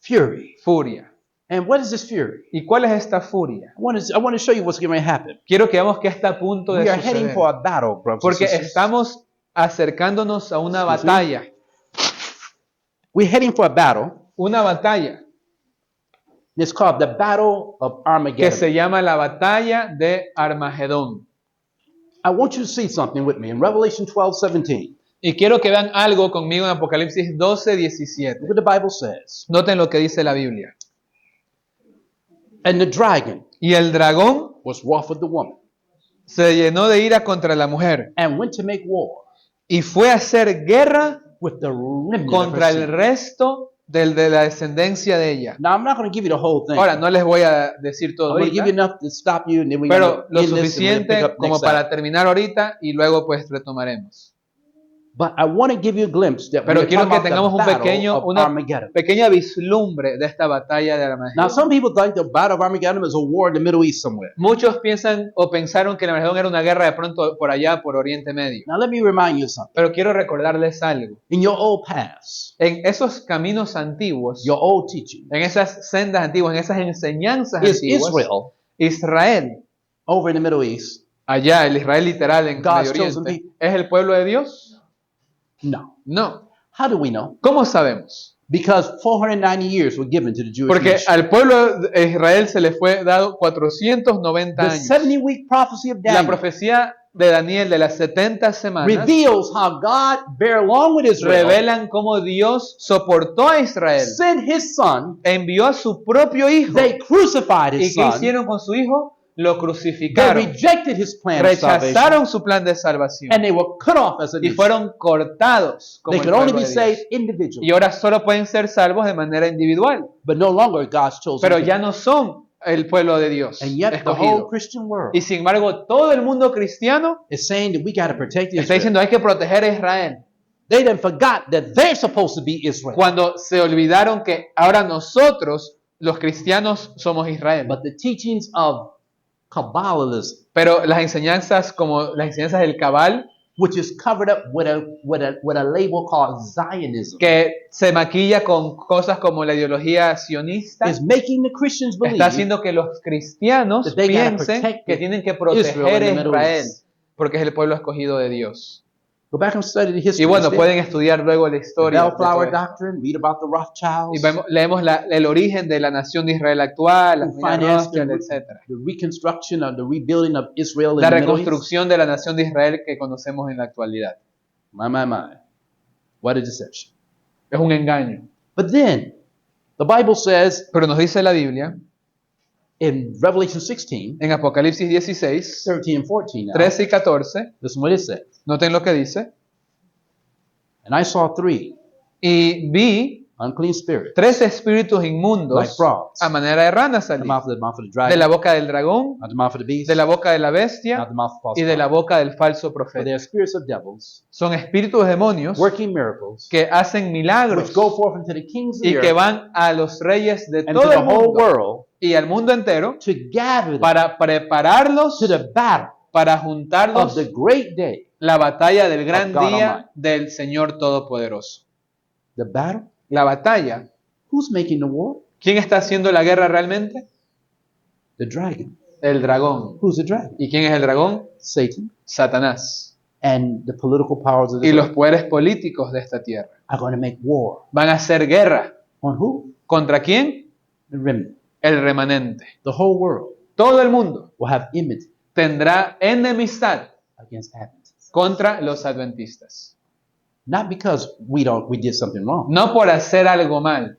Fury. Furia. And what is this fury? ¿Y cuál es esta furia? I want to show you what's going to happen. Quiero que veamos que está a punto de We are heading suceder. for a battle, brothers and Porque sisters. estamos acercándonos a una Excuse me. batalla. We're heading for a battle. Una batalla It's called the Battle of que Armageddon. se llama la batalla de Armagedón. I want you to see something with me in Revelation 12:17. Y quiero que vean algo conmigo en Apocalipsis 12:17. Look what the Bible says. Noten lo que dice la Biblia. And the dragon Y el dragón was wroth with the woman se llenó de ira contra la mujer and went to make war y fue a hacer guerra with the remnant of contra her el seed. resto de la descendencia de ella. Now, I'm not going to give you the whole thing. Ahora, no les voy a decir todo I'm going to give ahorita, you enough to stop you, and then we're pero going lo to end this and we're gonna pick suficiente up como next para time. terminar ahorita y luego pues retomaremos. But I want to give you a glimpse that Pero we're quiero talking que about tengamos the un battle of una Armageddon. pequeña vislumbre de esta batalla de Now, Armagedón. some people think the battle of Armageddon is a war in the Middle East somewhere. Muchos piensan o pensaron que el Armagedón era una guerra de pronto por allá, por Oriente Medio. Now, let me remind you of something. Pero quiero recordarles algo. In your old past, En esos caminos antiguos, your old teaching, en esas sendas antiguas, en esas enseñanzas is antiguas, Israel Israel, over in the Middle East? allá el Israel literal en God's Medio chosen Oriente, people. ¿es el pueblo de Dios? No. No. How do we know? ¿Cómo sabemos? Because 490 years were given to the Jewish Porque nation. al pueblo de Israel se le fue dado 490 The años. 70-week prophecy of La Daniel profecía de Daniel de las 70 semanas reveals how God, bear along with Israel, revelan cómo Dios soportó a Israel, sent his son, envió a su propio hijo. they crucified ¿Y his qué son, hicieron con su hijo? Lo they crucificaron, rejected his plan of salvation, rechazaron su plan de salvación and they were cut off as a y nation. fueron cortados como They el could only pueblo be de Dios. saved individually, Y ahora solo pueden ser salvos de manera individual, but no longer God's chosen pero people. ya no son el pueblo de Dios And yet the whole escogido. Christian world Y sin embargo, todo el mundo cristiano is saying that we got to protect está Israel. diciendo hay que proteger a Israel, They then forgot that they're supposed to be Israel. cuando se olvidaron que ahora nosotros, los cristianos, somos Israel. But the teachings of Kabbalism, Pero las enseñanzas como las enseñanzas del Cabal, which is covered up with a label called Zionism, que se maquilla con cosas como la ideología sionista, is making the Christians está believe haciendo que los cristianos that they gotta piensen protect que tienen que Israel proteger in a the Middle Israel, East. porque es el pueblo escogido de Dios. Go back and study the history. Y bueno, It's there. pueden estudiar luego la The historia. de todo Bellflower esto. Doctrine, read about the Rothschilds, Y leemos el origen de la nación de Israel actual, la who familia financed Rothschild, etc. the reconstruction or the rebuilding of Israel in La the Middle East. reconstrucción de la nación de Israel que conocemos en la actualidad. My. What a deception. Es un engaño. But then, the Bible says Pero nos dice la Biblia in Revelation 16, en Apocalipsis 16, 13 and 14 now, 13 y 14, listen what it says. noten lo que dice. And I saw three Y vi unclean spirits, 3 espíritus inmundos like frogs, a manera de ranas the salir mouth of the de dragon, la boca del dragón, not the mouth of the beast, de la boca de la not bestia the mouth of false y de la prophet. boca del falso For profeta. they are spirits of devils, Son espíritus demonios working miracles, que hacen milagros which go forth into the kings of y the que earth van a los reyes de and to todo the el whole mundo world y al mundo entero to gather them para prepararlos to the battle para of juntarlos the great day. la batalla del gran of God día Almighty. del Señor Todopoderoso. The battle? La batalla. Who's making the war? ¿Quién está haciendo la guerra realmente? The dragon. El dragón. Who's the dragon? ¿Y quién es el dragón? Satan. Satanás. And the political powers of Y this los earth poderes políticos de esta tierra are going to make war. van a hacer guerra. On who? ¿Contra quién? The remnant. El remanente. The whole world Todo el mundo will have enmity tendrá enemistad against Adventists. contra los adventistas. Not because we did something wrong, No por hacer algo mal,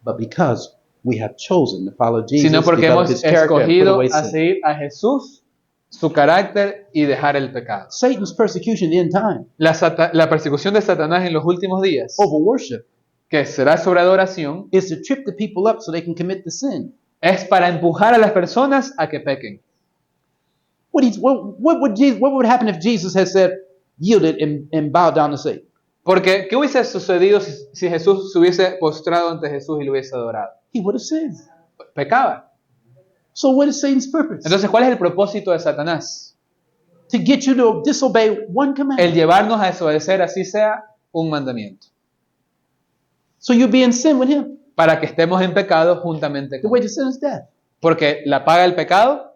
but because we have chosen to follow Jesus, sino porque develop hemos his character, and put escogido away a sin. seguir a Jesús, su carácter y dejar el pecado. Satan's persecution in the end time La persecución de Satanás en los últimos días, over worship que será sobre adoración, is to trip the people up so they can commit the sin. es para empujar a las personas a que pequen. What would happen if Jesus had said, yielded and bowed down to Satan? Porque, ¿qué hubiese sucedido si Jesús se hubiese postrado ante Jesús y lo hubiese adorado? He would have sinned. Pecaba. So what is Satan's purpose? Entonces, ¿cuál es el propósito de Satanás? To get you to disobey one El commandment. llevarnos a desobedecer, así sea, un mandamiento. So you'll be in sin with him. Para que estemos en pecado juntamente The con way él. to sin is death. Porque la paga del pecado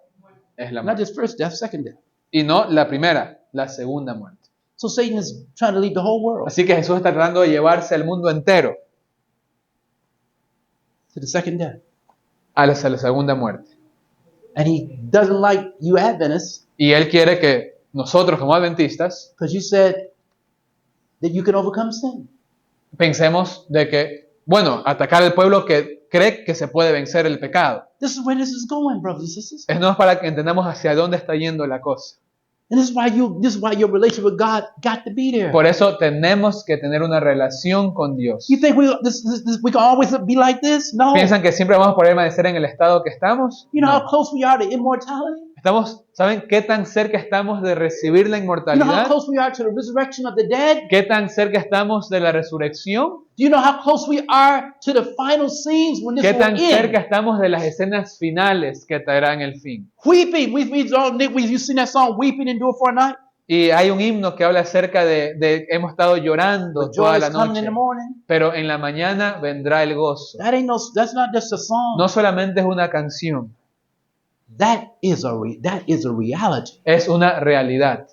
es la Not muerte. just first death, second death. Y no la primera, la segunda muerte. So Satan is trying to lead the whole world Así que Jesús está tratando de llevarse al mundo entero to the second death. a la segunda muerte. And he doesn't like you Adventists Y Él quiere que nosotros como adventistas because you said that you can overcome sin. pensemos de que, bueno, atacar al pueblo que cree que se puede vencer el pecado. This is where this is going, brothers and sisters. Es no para que entendamos hacia dónde está yendo la cosa. And this is why your relationship with God got to be there. Por eso tenemos que tener una relación con Dios. You think we can always be like this? No. ¿Piensan que siempre vamos a poder permanecer en el estado que estamos? You know No. how close we are to immortality? ¿Saben qué tan cerca estamos de recibir la You know how inmortalidad? close we are to the resurrection of the dead? ¿Qué tan cerca estamos de la resurrección? Do you know how close we are to the final scenes when this ¿Qué will tan cerca end? estamos de las escenas finales que traerán el fin? Weeping. You've seen that song, Weeping Endure for a Night? Y hay un himno que habla acerca de hemos estado llorando But joy toda is la coming in noche, the morning. pero en la mañana vendrá el gozo. That's not just a song. No solamente es una canción, That is a reality. es una realidad.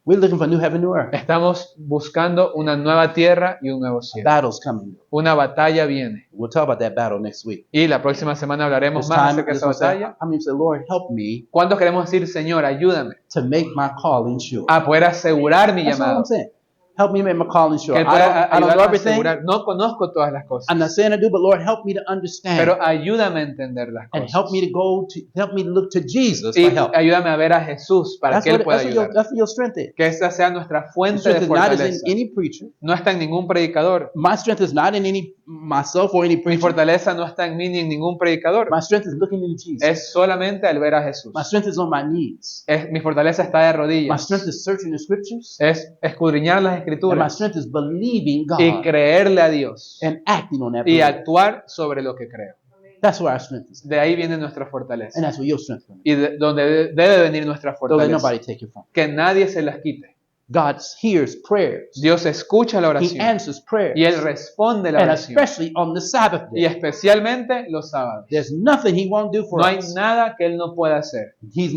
We're looking for a new heaven, new earth. Estamos buscando una nueva tierra y un nuevo A cielo. battle's coming. Una batalla viene. We'll talk about that battle next week. Y la próxima semana hablaremos This más time, acerca de esa batalla. I mean, say, Lord, help me ¿Cuántos queremos decir, Señor, ayúdame to make my calling sure. a poder asegurar mi That's all llamado? I'm saying. Help me make my calling sure. Que Él pueda I don't know ayudarme a everything. asegurar. No conozco todas las cosas, I'm not saying I do, but Lord, help me to understand. pero ayúdame a entender las And help me cosas. help me to look to Jesus Y for help. ayúdame a ver a Jesús para que Él pueda ayudar. That's what your strength is. Que esa sea nuestra Your fuente strength de is not in fortaleza. any preacher. No está en ningún predicador. My strength is not in any myself or any Mi preacher. fortaleza no está en mí ni en ningún predicador. My strength is looking into Jesus. Es solamente al ver a Jesús. My strength is on my knees. Mi fortaleza está de My rodillas. strength is searching the scriptures. Es escudriñar las And my escrituras strength is believing y God creerle a Dios and acting on that y belief. actuar sobre lo que creo. That's where our strength is. De ahí viene nuestra fortaleza. And that's where your strength comes. Y donde debe venir nuestra Don't let fortaleza. nobody take it from you. Que nadie se las quite. God hears prayers. Dios escucha la He oración answers prayers. y Él responde la And oración. especially on the Sabbath Y day. especialmente los sábados. There's nothing He won't do for No hay us. nada que Él no pueda hacer. He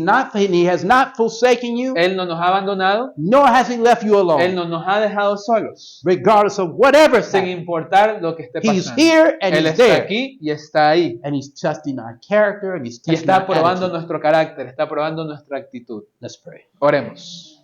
has not forsaken you, Él no nos ha abandonado. nor has He left you Él alone. no nos ha dejado solos. Regardless of whatever Sin importar lo que esté He's pasando. here and Él He's está there. aquí y está ahí. And He's testing our character and He's Y testing está our probando attitude. nuestro carácter, está probando nuestra actitud. Let's pray. Oremos.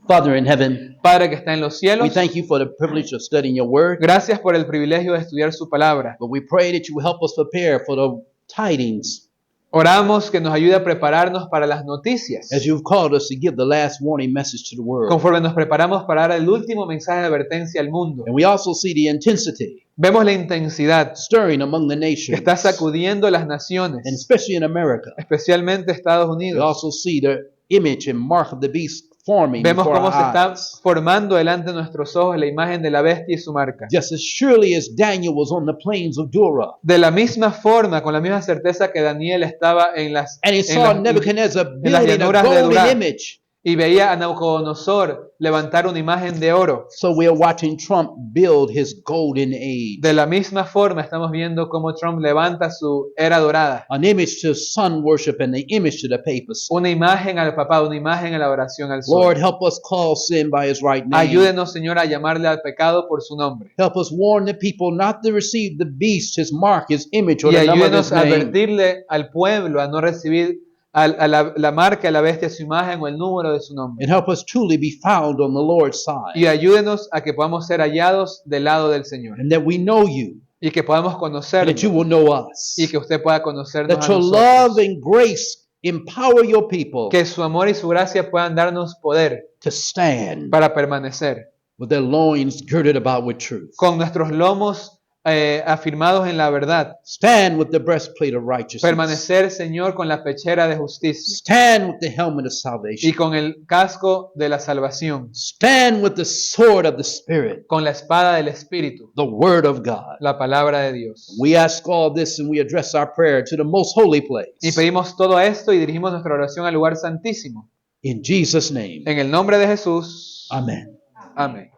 Father in heaven, Padre que está en los we cielos, thank you for the privilege of studying your word, gracias por el privilegio de estudiar su palabra. but we pray that you will help us prepare for the tidings Oramos que nos ayude a prepararnos para las noticias, as you've called us to give the last warning message to the world. conforme nos preparamos para dar el último mensaje de advertencia al mundo. And we also see the intensity Vemos la intensidad stirring among the que nations, está sacudiendo las and naciones, especially in America. especialmente Estados We Unidos. also see the image and mark of the beast forming Vemos before cómo our se está eyes. formando delante de nuestros ojos la imagen de la bestia y su marca. Just as surely as Daniel was on the plains of Dura, De la misma forma, con la misma certeza que Daniel estaba and he saw Nebuchadnezzar las building a llanuras de golden Dura. image. y veía a Nabucodonosor levantar una imagen de oro. So we are watching Trump build his golden age, De la misma forma estamos viendo cómo Trump levanta su era dorada. an image to sun worship and the image to the papacy. Una imagen al papá, una imagen a la oración al sol. Lord, help us call sin by his right name. Ayúdenos, Señor, a llamarle al pecado por su nombre. Help us warn the people not to receive the beast, his mark, his image, or Y the number of his ayúdenos a name. advertirle al pueblo a no recibir a la marca de la bestia, su imagen o el número de su nombre. And help us truly be found on the Lord's side. Y ayúdenos a que podamos ser hallados del lado del Señor. And that we know you, Y que podamos and conocerlo. that you will know us. Y que usted pueda conocernos That a your nosotros. love and grace empower your people Que su amor y su gracia puedan darnos poder to stand para permanecer. with their loins girded about with truth. Con nuestros lomos afirmados en la verdad. Stand with the breastplate of righteousness. Permanecer, Señor, con la pechera de justicia. Stand with the helmet of Y salvation. con el casco de la salvación. Stand with the sword of the Spirit, Con la espada del Espíritu. the word of God. La palabra de Dios. We ask all this and we address our prayer to the most holy Y place. pedimos todo esto y dirigimos nuestra oración al lugar santísimo. In Jesus' name, En el nombre de Jesús. amen. Amén.